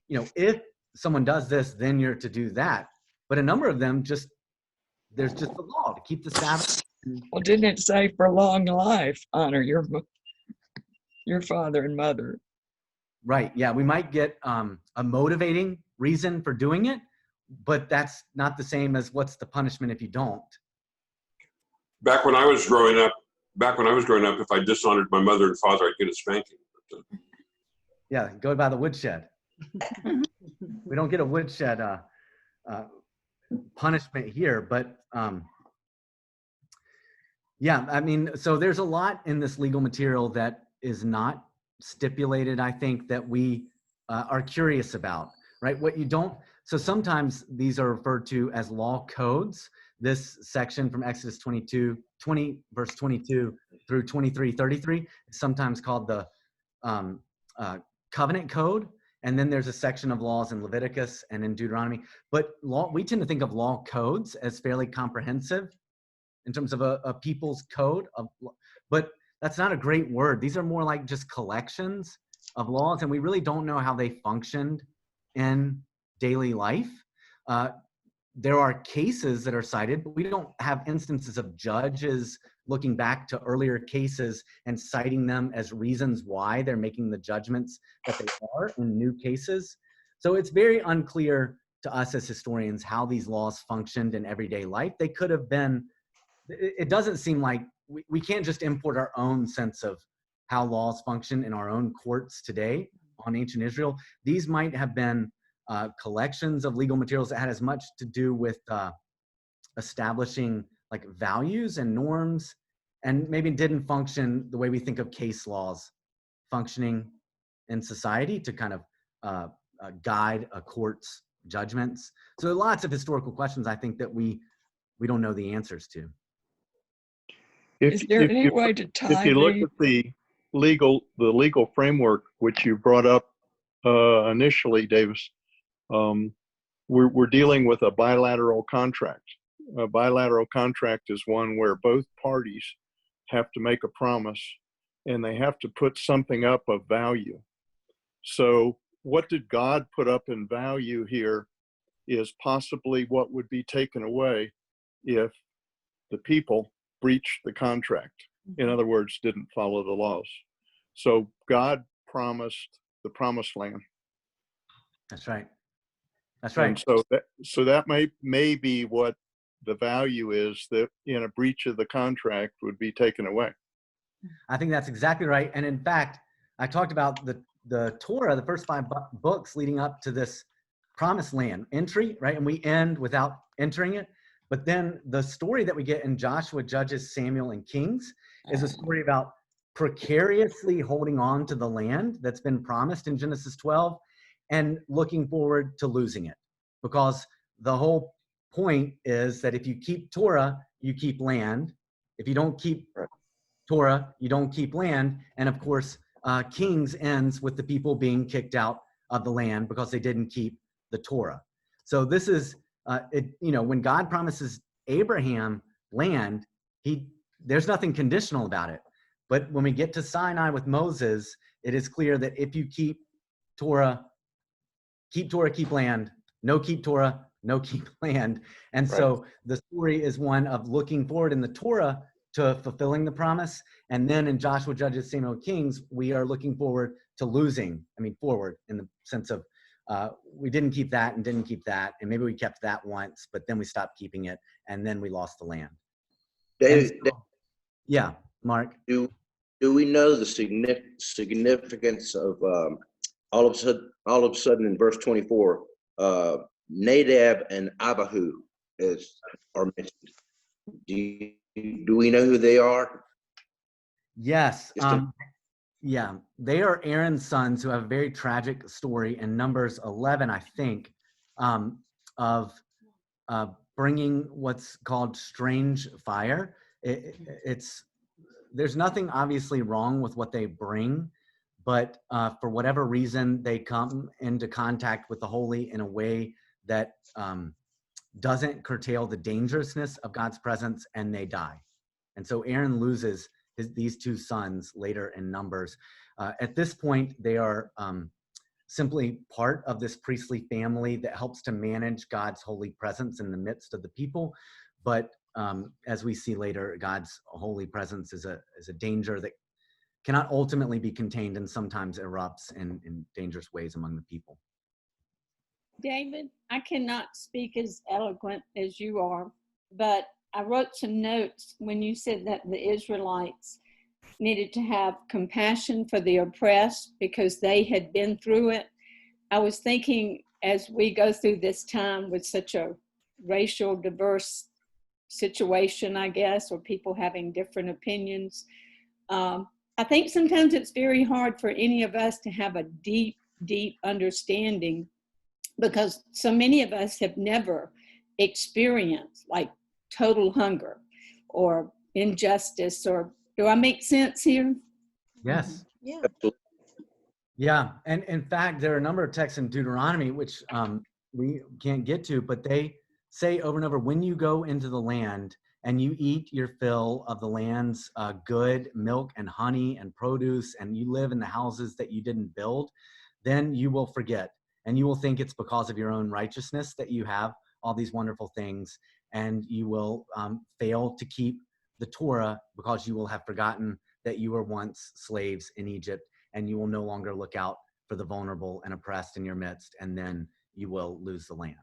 if someone does this, then you're to do that. But a number of them there's just the law to keep the Sabbath. Well, didn't it say for long life, honor your father and mother? Right. Yeah. We might get a motivating reason for doing it, but that's not the same as what's the punishment if you don't. Back when I was growing up, if I dishonored my mother and father, I'd get a spanking. Yeah. Go by the woodshed. We don't get a woodshed punishment here, but so there's a lot in this legal material that is not stipulated, I think, that we are curious about, right? So sometimes these are referred to as law codes. This section from Exodus 20 verse 22 through 23:33 is sometimes called the covenant code. And then there's a section of laws in Leviticus and in Deuteronomy. But we tend to think of law codes as fairly comprehensive in terms of a people's code. But that's not a great word. These are more like just collections of laws, and we really don't know how they functioned in daily life. There are cases that are cited, but we don't have instances of judges looking back to earlier cases and citing them as reasons why they're making the judgments that they are in new cases. So it's very unclear to us as historians how these laws functioned in everyday life. They could have been, it doesn't seem like we can't just import our own sense of how laws function in our own courts today on ancient Israel. These might have been collections of legal materials that had as much to do with establishing like values and norms, and maybe didn't function the way we think of case laws functioning in society to kind of guide a court's judgments. So there are lots of historical questions I think that we don't know the answers to. Is there any way to If tie you look these? at the legal framework which you brought up initially, Davis, we're dealing with a bilateral contract. A bilateral contract is one where both parties have to make a promise and they have to put something up of value. So what did God put up in value here is possibly what would be taken away if the people breached the contract. In other words, didn't follow the laws. So God promised the promised land. That's right. That's right. And so that may be what the value is that in a breach of the contract would be taken away. I think that's exactly right. And in fact, I talked about the Torah, the first 5 books leading up to this promised land entry, right? And we end without entering it. But then the story that we get in Joshua, Judges, Samuel, and Kings is a story about precariously holding on to the land that's been promised in Genesis 12 and looking forward to losing it. Because the whole point is that if you keep Torah, you keep land. If you don't keep Torah, you don't keep land. And of course, Kings ends with the people being kicked out of the land because they didn't keep the Torah. So this is, when God promises Abraham land, there's nothing conditional about it. But when we get to Sinai with Moses, it is clear that if you keep Torah, keep land. No keep Torah, no keep land. And so the story is one of looking forward in the Torah to fulfilling the promise. And then in Joshua, Judges, Samuel, Kings, we are looking forward to forward in the sense of we didn't keep that and didn't keep that. And maybe we kept that once, but then we stopped keeping it. And then we lost the land. Yeah, Mark. Do we know the significance of all of a sudden in verse 24, Nadab and Abihu are mentioned? Do we know who they are? Yes. Yeah, they are Aaron's sons who have a very tragic story in Numbers 11, I think, of bringing what's called strange fire. There's nothing obviously wrong with what they bring, but for whatever reason, they come into contact with the holy in a way that doesn't curtail the dangerousness of God's presence, and they die. And so Aaron loses these 2 sons later in Numbers. At this point, they are simply part of this priestly family that helps to manage God's holy presence in the midst of the people. But as we see later, God's holy presence is a danger that cannot ultimately be contained and sometimes erupts in dangerous ways among the people. David, I cannot speak as eloquent as you are, but I wrote some notes when you said that the Israelites needed to have compassion for the oppressed because they had been through it. I was thinking as we go through this time with such a racial diverse situation, I guess, or people having different opinions, I think sometimes it's very hard for any of us to have a deep, deep understanding because so many of us have never experienced like total hunger or injustice. Or do I make sense here? Yes. Yeah. Yeah, and in fact, there are a number of texts in Deuteronomy which we can't get to, but they say over and over, when you go into the land and you eat your fill of the land's good milk and honey and produce, and you live in the houses that you didn't build, then you will forget. And you will think it's because of your own righteousness that you have all these wonderful things, and you will fail to keep the Torah because you will have forgotten that you were once slaves in Egypt, and you will no longer look out for the vulnerable and oppressed in your midst, and then you will lose the land.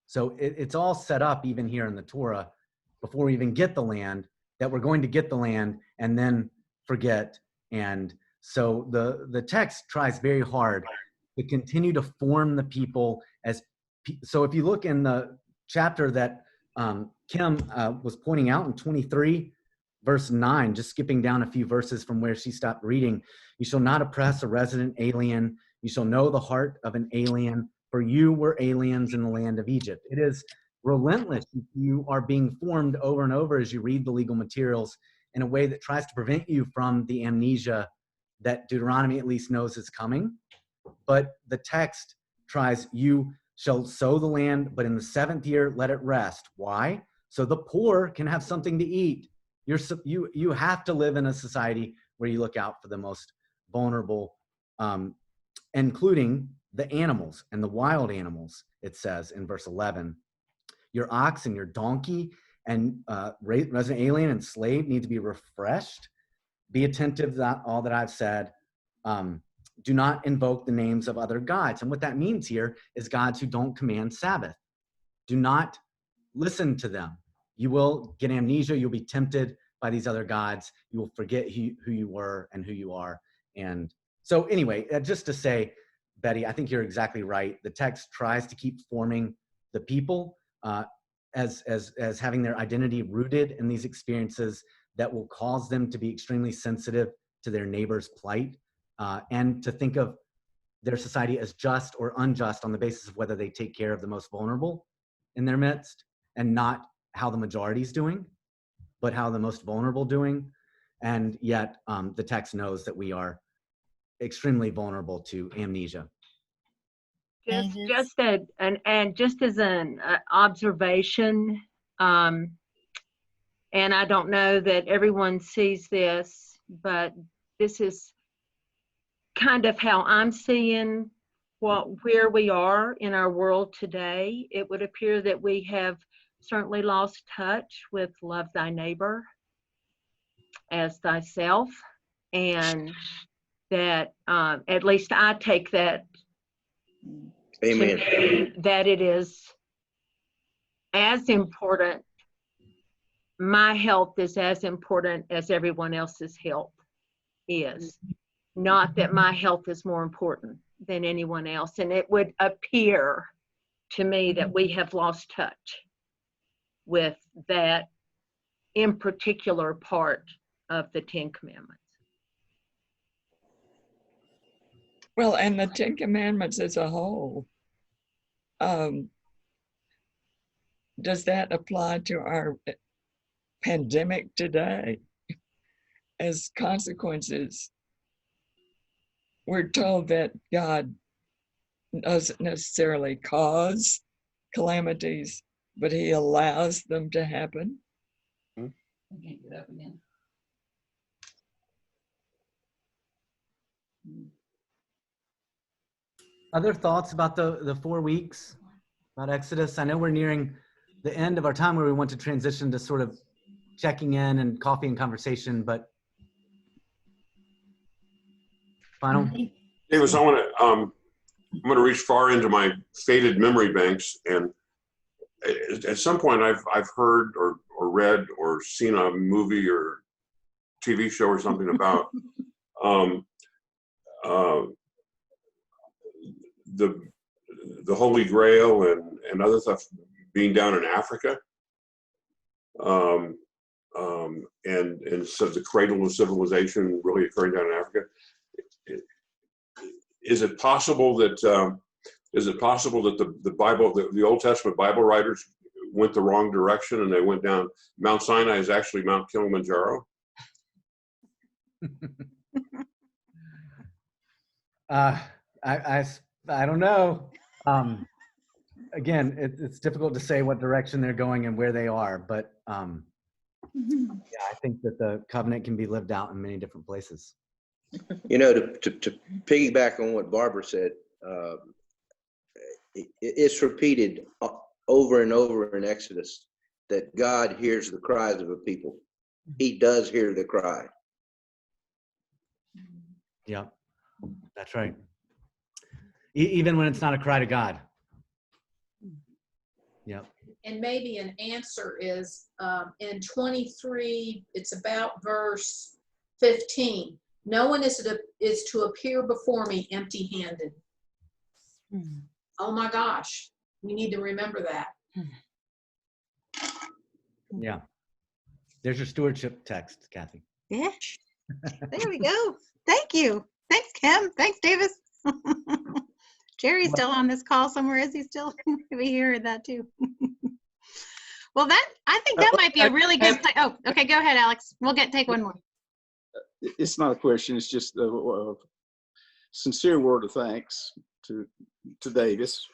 So it's all set up even here in the Torah before we even get the land, that we're going to get the land and then forget And so the text tries very hard to continue to form the people as, so if you look in the chapter that Kim was pointing out in 23, verse 9, just skipping down a few verses from where she stopped reading, you shall not oppress a resident alien. You shall know the heart of an alien, for you were aliens in the land of Egypt. It is relentless. You are being formed over and over as you read the legal materials in a way that tries to prevent you from the amnesia that Deuteronomy at least knows is coming. But the text tries, you shall sow the land, but in the 7th year, let it rest. Why? So the poor can have something to eat. You have to live in a society where you look out for the most vulnerable, including the animals and the wild animals, it says in verse 11. Your ox and your donkey and resident alien and slave need to be refreshed. Be attentive to all that I've said. Do not invoke the names of other gods. And what that means here is gods who don't command Sabbath. Do not listen to them. You will get amnesia. You'll be tempted by these other gods. You will forget who you were and who you are. And so anyway, just to say, Betty, I think you're exactly right. The text tries to keep forming the people as having their identity rooted in these experiences that will cause them to be extremely sensitive to their neighbor's plight, and to think of their society as just or unjust on the basis of whether they take care of the most vulnerable in their midst, and not how the majority is doing, but how the most vulnerable doing. And yet the text knows that we are extremely vulnerable to amnesia. Just as an observation, and I don't know that everyone sees this, but this is kind of how I'm seeing where we are in our world today. It would appear that we have certainly lost touch with love thy neighbor as thyself, and that at least I take that Amen. to mean that it is as important. My health is as important as everyone else's health is. Not that my health is more important than anyone else. And it would appear to me that we have lost touch with that in particular part of the 10 Commandments. Well, and the 10 Commandments as a whole, does that apply to our pandemic today? As consequences, we're told that God doesn't necessarily cause calamities, but he allows them to happen. I can't get up again. Other thoughts about the 4 weeks, about Exodus? I know we're nearing the end of our time where we want to transition to sort of checking in and coffee and conversation, but final? Davis, I'm going to reach far into my faded memory banks, and at some point I've heard or read or seen a movie or TV show or something about the Holy Grail and other stuff being down in Africa, and so the cradle of civilization really occurring down in Africa. Is it possible that the Bible, the Old Testament Bible writers went the wrong direction and they went down? Mount Sinai is actually Mount Kilimanjaro. I don't know. Again, it's difficult to say what direction they're going and where they are, but yeah, I think that the covenant can be lived out in many different places. You know, to piggyback on what Barbara said, it's repeated over and over in Exodus that God hears the cries of a people. He does hear the cry. Yeah, that's right. Even when it's not a cry to God. Yeah. And maybe an answer is in 23, it's about verse 15. No one is to appear before me empty-handed. Oh my gosh, we need to remember that. Yeah. There's your stewardship text, Kathy. Yeah. There we go. Thank you. Thanks, Kim. Thanks, Davis. Jerry's still on this call somewhere. Is he still? We heard that too. Well, I think that might be a really good place. Oh, okay. Go ahead, Alex. We'll take one more. It's not a question. It's just a sincere word of thanks to Davis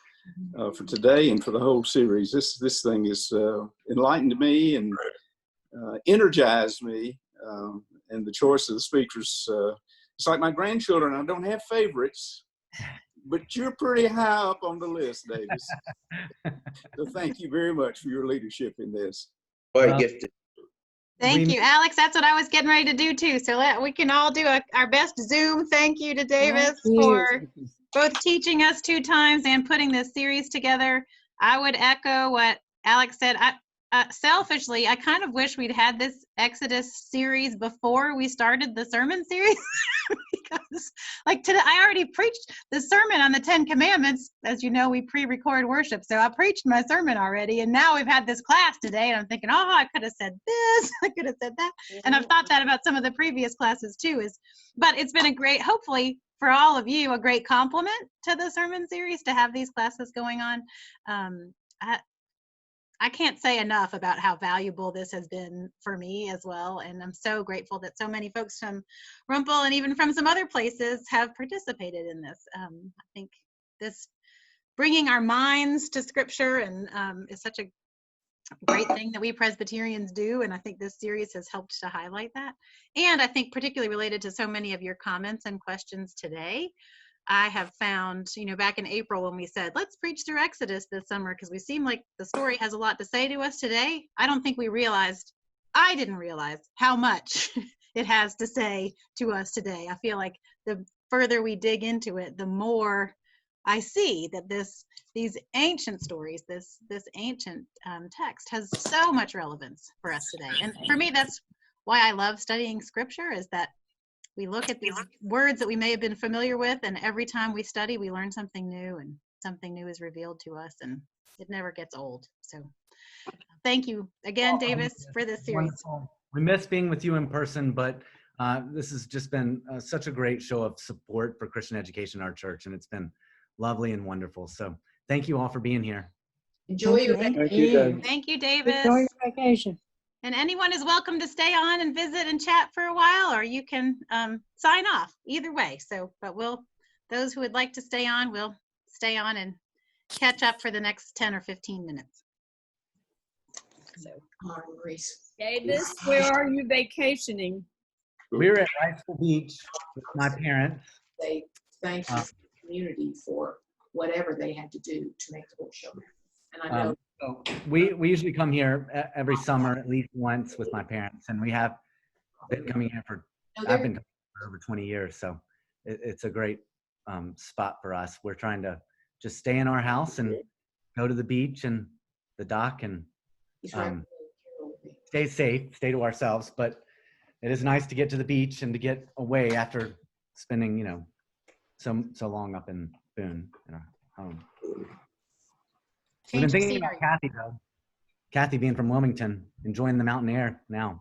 for today and for the whole series. This thing has enlightened me and energized me. And the choice of the speakers, it's like my grandchildren. I don't have favorites, but you're pretty high up on the list, Davis. So thank you very much for your leadership in this. Quite gifted. Thank you, Alex. That's what I was getting ready to do too. So we can all do our best Zoom. Thank you to Davis for both teaching us 2 times and putting this series together. I would echo what Alex said. Selfishly, I kind of wish we'd had this Exodus series before we started the sermon series. Because like today, I already preached the sermon on the 10 Commandments. As you know, we pre-record worship. So I preached my sermon already. And now we've had this class today. And I'm thinking, oh, I could have said this. I could have said that. And I've thought that about some of the previous classes too. But it's been a great, hopefully for all of you, a great compliment to the sermon series to have these classes going on. I can't say enough about how valuable this has been for me as well. And I'm so grateful that so many folks from Rumple and even from some other places have participated in this. I think this bringing our minds to scripture and is such a great thing that we Presbyterians do. And I think this series has helped to highlight that. And I think particularly related to so many of your comments and questions today, I have found, back in April when we said, let's preach through Exodus this summer because we seem like the story has a lot to say to us today. I don't think I didn't realize how much it has to say to us today. I feel like the further we dig into it, the more I see that these ancient stories, this ancient text has so much relevance for us today. And for me, that's why I love studying scripture, is that we look at these words that we may have been familiar with, and every time we study, we learn something new, and something new is revealed to us, and it never gets old. So thank you again, Davis, for this series. Wonderful. We miss being with you in person, but this has just been such a great show of support for Christian education in our church, and it's been lovely and wonderful. So thank you all for being here. Enjoy your vacation. Thank you, Davis. Enjoy your vacation. And anyone is welcome to stay on and visit and chat for a while, or you can sign off either way. So, but those who would like to stay on, will stay on and catch up for the next 10 or 15 minutes. So, Maurice. Davis, where are you vacationing? We're at Riceville Beach with my parents. They thank you for the community for whatever they had to do to make the whole show happen. And I know. So we usually come here every summer at least once with my parents, and we have been coming here I've been coming for over 20 years. So it's a great spot for us. We're trying to just stay in our house and go to the beach and the dock and stay safe, stay to ourselves. But it is nice to get to the beach and to get away after spending, so long up in Boone in our home. We've been thinking about Kathy, though. Kathy being from Wilmington, enjoying the mountain air now.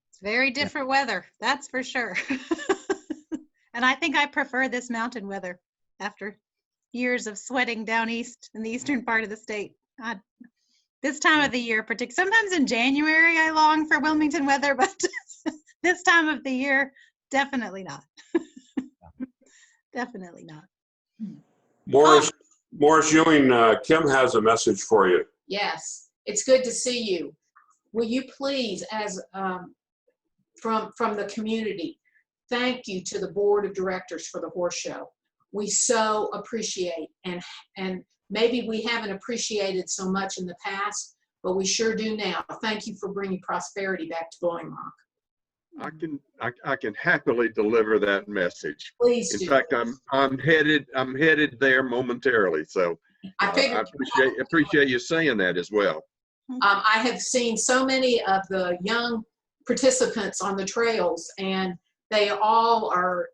It's very different weather, that's for sure. And I think I prefer this mountain weather after years of sweating down east in the eastern part of the state. This time of the year, particularly, sometimes in January, I long for Wilmington weather, but this time of the year, definitely not. Definitely not. Morris Ewing, Kim has a message for you. Yes, it's good to see you. Will you please, as from the community, thank you to the board of directors for the horse show. We so appreciate, and maybe we haven't appreciated so much in the past, but we sure do now. Thank you for bringing prosperity back to Blowing Rock. I can happily deliver that message. Please do. In fact, I'm headed there momentarily. So I appreciate you saying that as well. I have seen so many of the young participants on the trails, and They all are,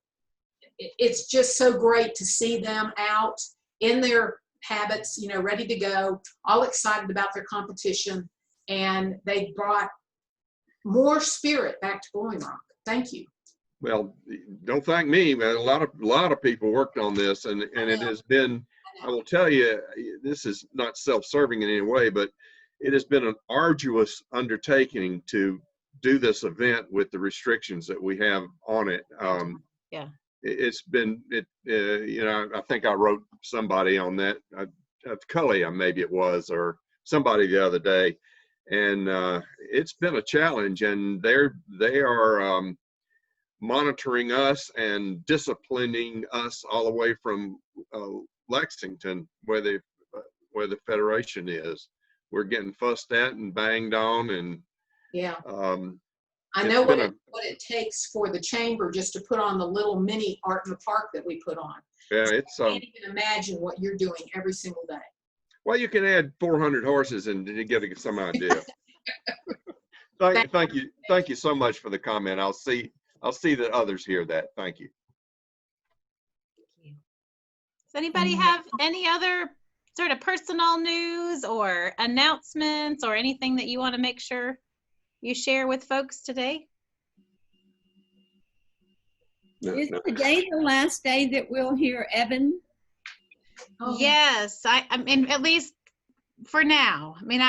it's just so great to see them out in their habits, you know, ready to go, all excited about their competition. And they brought more spirit back to Blowing Rock. Thank you. Well, don't thank me, but a lot of people worked on this, and it has been, I will tell you, this is not self-serving in any way, but it has been an arduous undertaking to do this event with the restrictions that we have on it. Yeah. It's been, you know, I think I wrote somebody on that, Cully, maybe it was, or somebody the other day, and it's been a challenge, and they are monitoring us and disciplining us all the way from Lexington, where the Federation is. We're getting fussed at and banged on, and yeah. I know what it takes for the chamber just to put on the little mini art in the park that we put on. Yeah, so it's. I can't even imagine what you're doing every single day. Well, you can add 400 horses and you get some idea. Thank you so much for the comment. I'll see that others hear that. Thank you. Does anybody have any other sort of personal news or announcements or anything that you want to make sure you share with folks today? Is today the last day that we'll hear Evan? Oh. Yes, I mean, at least for now. I mean,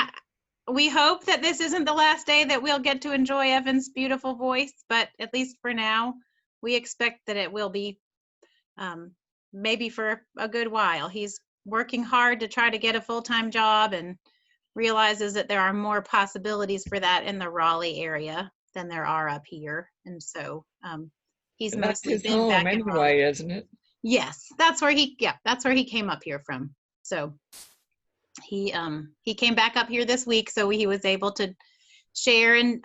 we hope that this isn't the last day that we'll get to enjoy Evan's beautiful voice, but at least for now, we expect that it will be maybe for a good while. He's working hard to try to get a full-time job and realizes that there are more possibilities for that in the Raleigh area than there are up here. And so he's and that's mostly his been home back in Raleigh. anyway, isn't it? Yes, that's where he came up here from. So he came back up here this week, so he was able to share in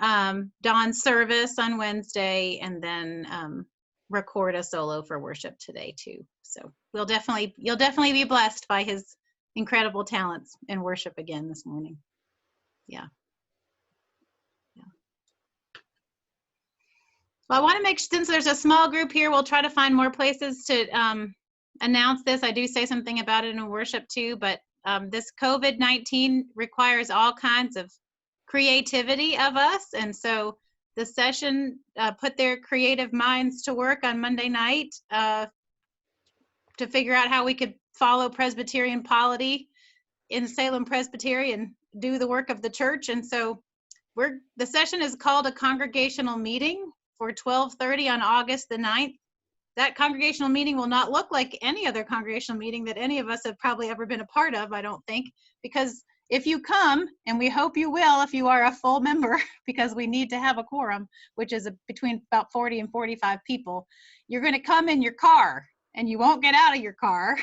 Dawn's service on Wednesday and then record a solo for worship today too. So you'll definitely be blessed by his incredible talents in worship again this morning. Yeah. Well, I want to make, since there's a small group here, we'll try to find more places to announce this. I do say something about it in worship too, but this COVID-19 requires all kinds of creativity of us. And so the session put their creative minds to work on Monday night to figure out how we could follow Presbyterian polity in Salem Presbytery and do the work of the church. And so the session is called a congregational meeting for 12:30 on August the 9th. That congregational meeting will not look like any other congregational meeting that any of us have probably ever been a part of, I don't think, because if you come, and we hope you will if you are a full member, because we need to have a quorum, which is between about 40 and 45 people, you're going to come in your car and you won't get out of your car.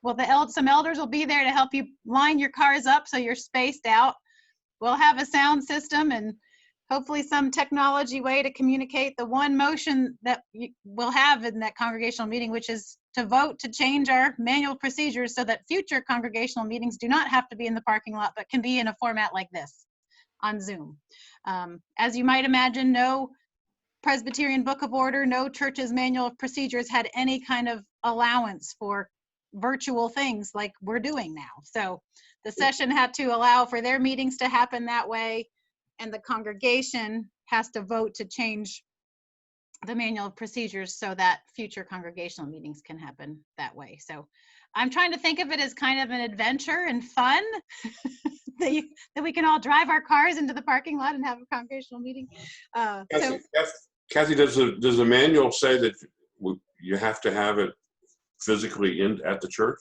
Well, some elders will be there to help you line your cars up so you're spaced out. We'll have a sound system and hopefully some technology way to communicate the one motion that we'll have in that congregational meeting, which is to vote to change our manual procedures so that future congregational meetings do not have to be in the parking lot, but can be in a format like this on Zoom. As you might imagine, no Presbyterian Book of Order, no church's manual of procedures had any kind of allowance for virtual things like we're doing now. So the session had to allow for their meetings to happen that way, and the congregation has to vote to change the manual of procedures so that future congregational meetings can happen that way. So I'm trying to think of it as kind of an adventure and fun that we can all drive our cars into the parking lot and have a congregational meeting. Kathy, does the manual say that you have to have it physically at the church?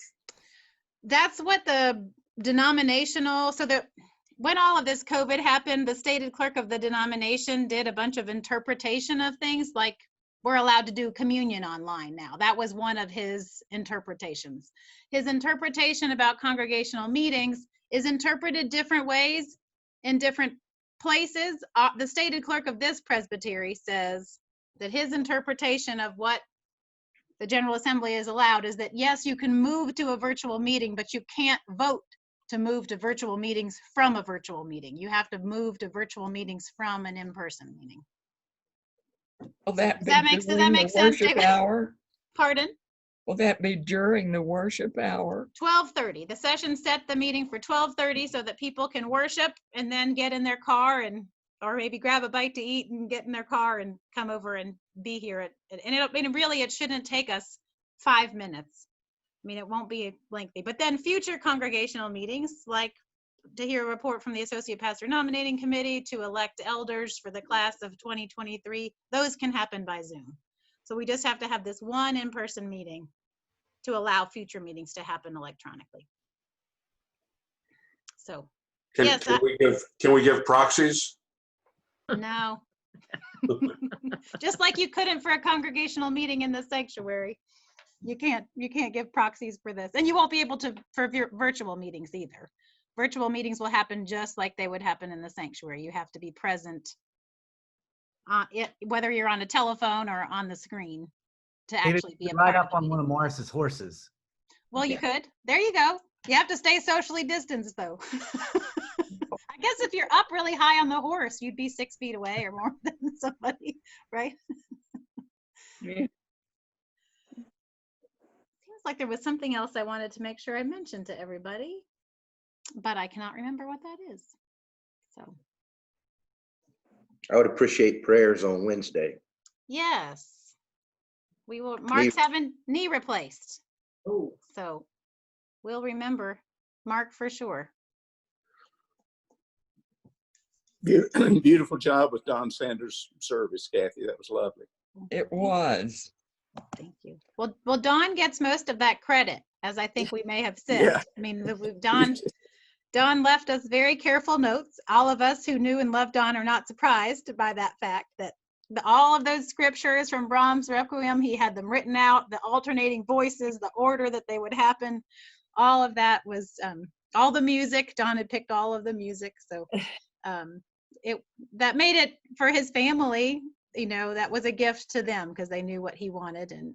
That's what the denominational, so that when all of this COVID happened, the stated clerk of the denomination did a bunch of interpretation of things, like we're allowed to do communion online now. That was one of his interpretations. His interpretation about congregational meetings is interpreted different ways in different places. The stated clerk of this presbytery says that his interpretation of what the General Assembly is allowed is that, yes, you can move to a virtual meeting, but you can't vote to move to virtual meetings from a virtual meeting. You have to move to virtual meetings from an in-person meeting. Will that Does be that make during the sense, worship David? hour? Pardon? Will that be during the worship hour? 12:30. The session set the meeting for 12:30 so that people can worship and then get in their car or maybe grab a bite to eat and get in their car and come over and be here it shouldn't take us 5 minutes. I mean, it won't be lengthy, but then future congregational meetings, like to hear a report from the Associate Pastor Nominating Committee, to elect elders for the class of 2023, those can happen by Zoom. So we just have to have this one in-person meeting to allow future meetings to happen electronically. So, yes, Can we give proxies? no. Just like you couldn't for a congregational meeting in the sanctuary. You can't give proxies for this. And you won't be able to for virtual meetings either. Virtual meetings will happen just like they would happen in the sanctuary. You have to be present, whether you're on a telephone or on the screen, to actually be a part ride of up the on meeting. one of Morris's horses. Well, you could. There you go. You have to stay socially distanced, though. I guess if you're up really high on the horse, you'd be 6 feet away or more than somebody, right? Yeah. Seems like there was something else I wanted to make sure I mentioned to everybody, but I cannot remember what that is. So, I would appreciate prayers on Wednesday. yes. We will. Mark's having knee replaced. Oh, So we'll remember Mark for sure. Beautiful job with Don Sanders' service, Kathy. That was lovely. It was. Thank you. Well, Don gets most of that credit, as I think we may have said. Yeah. I mean, Don left us very careful notes. All of us who knew and loved Don are not surprised by that fact that all of those scriptures from Brahms' Requiem, he had them written out, the alternating voices, the order that they would happen. All of that was, all the music, Don had picked all of the music. So that made it for his family, that was a gift to them because they knew what he wanted. And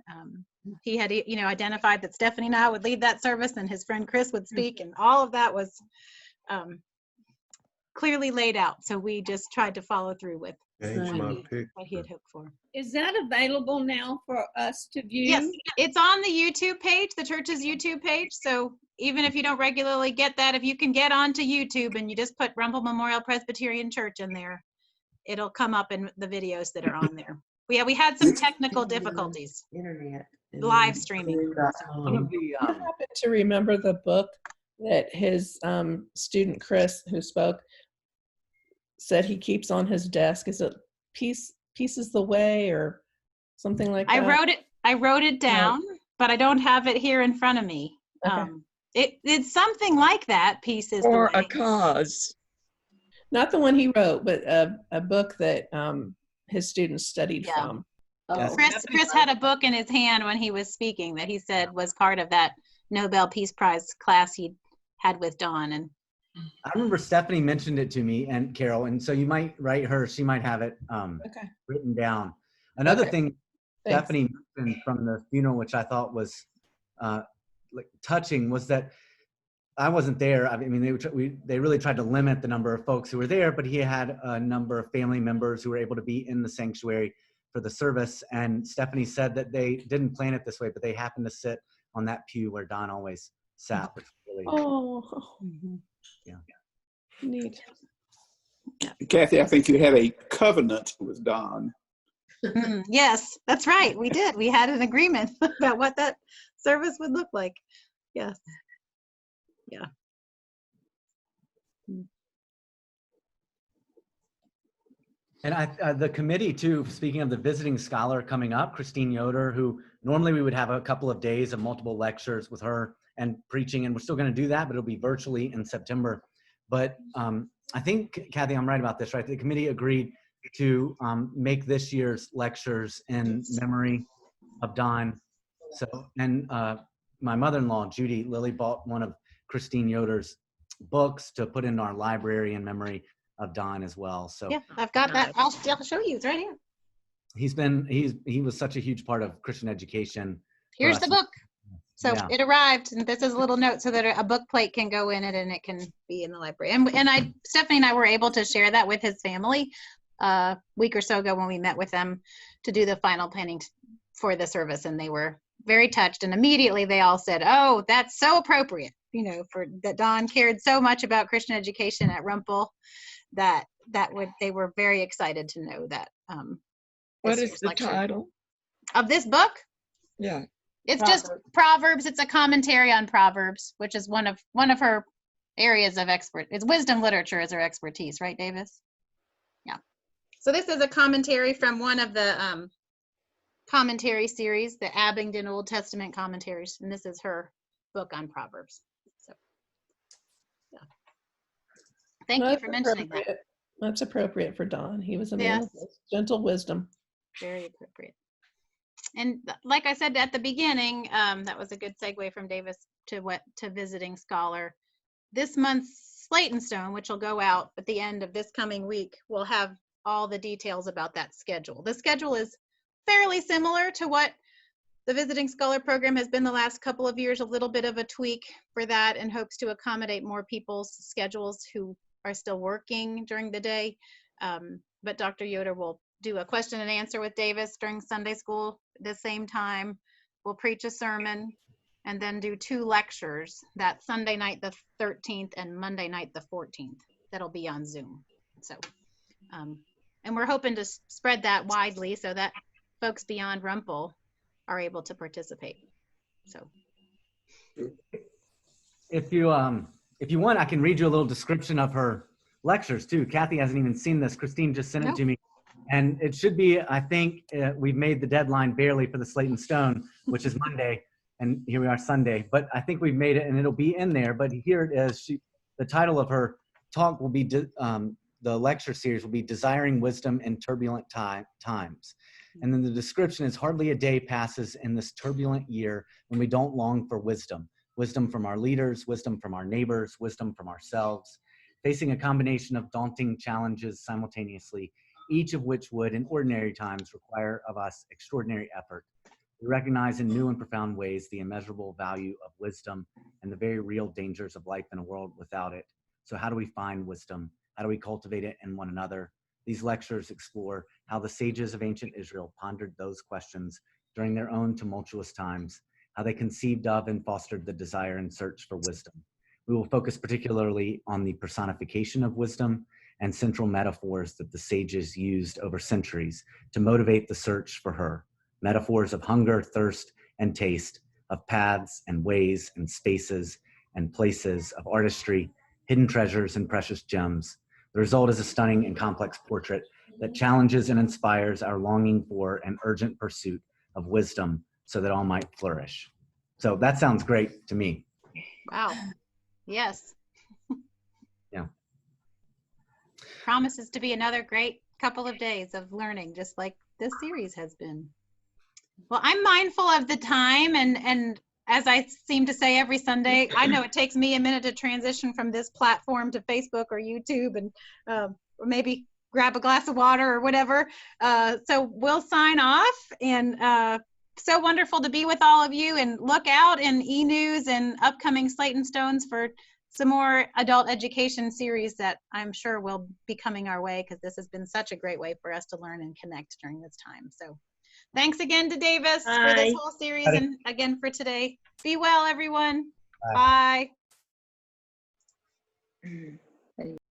he had, identified that Stephanie and I would lead that service and his friend Chris would speak, and all of that was clearly laid out. So we just tried to follow through with what he had hoped for. Is that available now for us to view? Yes, it's on the YouTube page, the church's YouTube page. So even if you don't regularly get that, if you can get onto YouTube and you just put Rumple Memorial Presbyterian Church in there, it'll come up in the videos that are on there. We had some technical difficulties. Internet. Live streaming. I happen to remember the book that his student Chris, who spoke, said he keeps on his desk. Is it Pieces the Way or something like that? I wrote it down, but I don't have it here in front of me. Okay. It's something like that, Pieces Or the Way. a cause. Not the one he wrote, but a book that his students studied from. Oh, Chris had a book in his hand when he was speaking that he said was part of that Nobel Peace Prize class he had with Don. And I remember Stephanie mentioned it to me and Carol, and so you might write her. She might have it written down. Another thing Stephanie mentioned from the funeral, which I thought was touching, was that I wasn't there. I mean, they really tried to limit the number of folks who were there, but he had a number of family members who were able to be in the sanctuary for the service. And Stephanie said that they didn't plan it this way, but they happened to sit on that pew where Don always sat. Which really, yeah. Neat. Kathy, I think you had a covenant with Don. Yes, that's right. We did. We had an agreement about what that service would look like. Yes. Yeah. And the committee too, speaking of the visiting scholar coming up, Christine Yoder, who normally we would have a couple of days of multiple lectures with her and preaching, and we're still going to do that, but it'll be virtually in September. But I think, Kathy, I'm right about this, right? The committee agreed to make this year's lectures in memory of Don. So, and my mother-in-law, Judy Lilly, bought one of Christine Yoder's books to put in our library in memory of Don as well. So yeah, I've got that. I'll show you. It's right here. He was such a huge part of Christian education. Here's the book. So yeah. It arrived, and this is a little note so that a book plate can go in it and it can be in the library. And Stephanie and I were able to share that with his family a week or so ago when we met with them to do the final planning for the service, and they were very touched, and immediately they all said, oh, that's so appropriate, you know, for that Don cared so much about Christian education at Rumple, that they were very excited to know that. What this is year's the lecture title? of this book? Yeah. It's just Proverbs. It's a commentary on Proverbs, which is one of her areas of it's wisdom literature is her expertise, right, Davis? Yeah. So this is a commentary from one of the commentary series, the Abingdon Old Testament commentaries, and this is her book on Proverbs. So, yeah. Thank you for mentioning that. That's appropriate for Don. He was a man Yes. of gentle wisdom. Very appropriate. And like I said at the beginning, that was a good segue from Davis to Visiting Scholar. This month's Slate and Stone, which will go out at the end of this coming week, will have all the details about that schedule. The schedule is fairly similar to what the Visiting Scholar program has been the last couple of years, a little bit of a tweak for that, and hopes to accommodate more people's schedules who are still working during the day. But Dr. Yoder will do a question and answer with Davis during Sunday school at the same time. We'll preach a sermon and then do 2 lectures, that Sunday night the 13th and Monday night the 14th. That'll be on Zoom. So, and we're hoping to spread that widely so that folks beyond Rumple are able to participate. So, if you want, I can read you a little description of her lectures too. Kathy hasn't even seen this. Christine just sent it to me, and it should be. I think we've made the deadline barely for the Slate and Stone, which is Monday, and here we are Sunday. But I think we've made it, and it'll be in there. But here it is. The title of her talk will be the lecture series will be Desiring Wisdom in Turbulent Times. And then the description is, hardly a day passes in this turbulent year when we don't long for wisdom. Wisdom from our leaders, wisdom from our neighbors, wisdom from ourselves. Facing a combination of daunting challenges simultaneously, each of which would, in ordinary times, require of us extraordinary effort. We recognize in new and profound ways the immeasurable value of wisdom and the very real dangers of life in a world without it. So how do we find wisdom? How do we cultivate it in one another? These lectures explore how the sages of ancient Israel pondered those questions during their own tumultuous times, how they conceived of and fostered the desire and search for wisdom. We will focus particularly on the personification of wisdom and central metaphors that the sages used over centuries to motivate the search for her. Metaphors of hunger, thirst, and taste, of paths and ways and spaces and places, of artistry, hidden treasures, and precious gems. The result is a stunning and complex portrait that challenges and inspires our longing for an urgent pursuit of wisdom so that all might flourish. So that sounds great to me. wow. Yes. Yeah. Promises to be another great couple of days of learning, just like this series has been. Well, I'm mindful of the time, and as I seem to say every Sunday, I know it takes me a minute to transition from this platform to Facebook or YouTube, and or maybe grab a glass of water or whatever. So we'll sign off, and so wonderful to be with all of you, and look out in e-news and upcoming Slate and Stones for some more adult education series that I'm sure will be coming our way, because this has been such a great way for us to learn and connect during this time. So thanks again to Davis for this whole series, and again for today. Be well, everyone. Bye. Bye.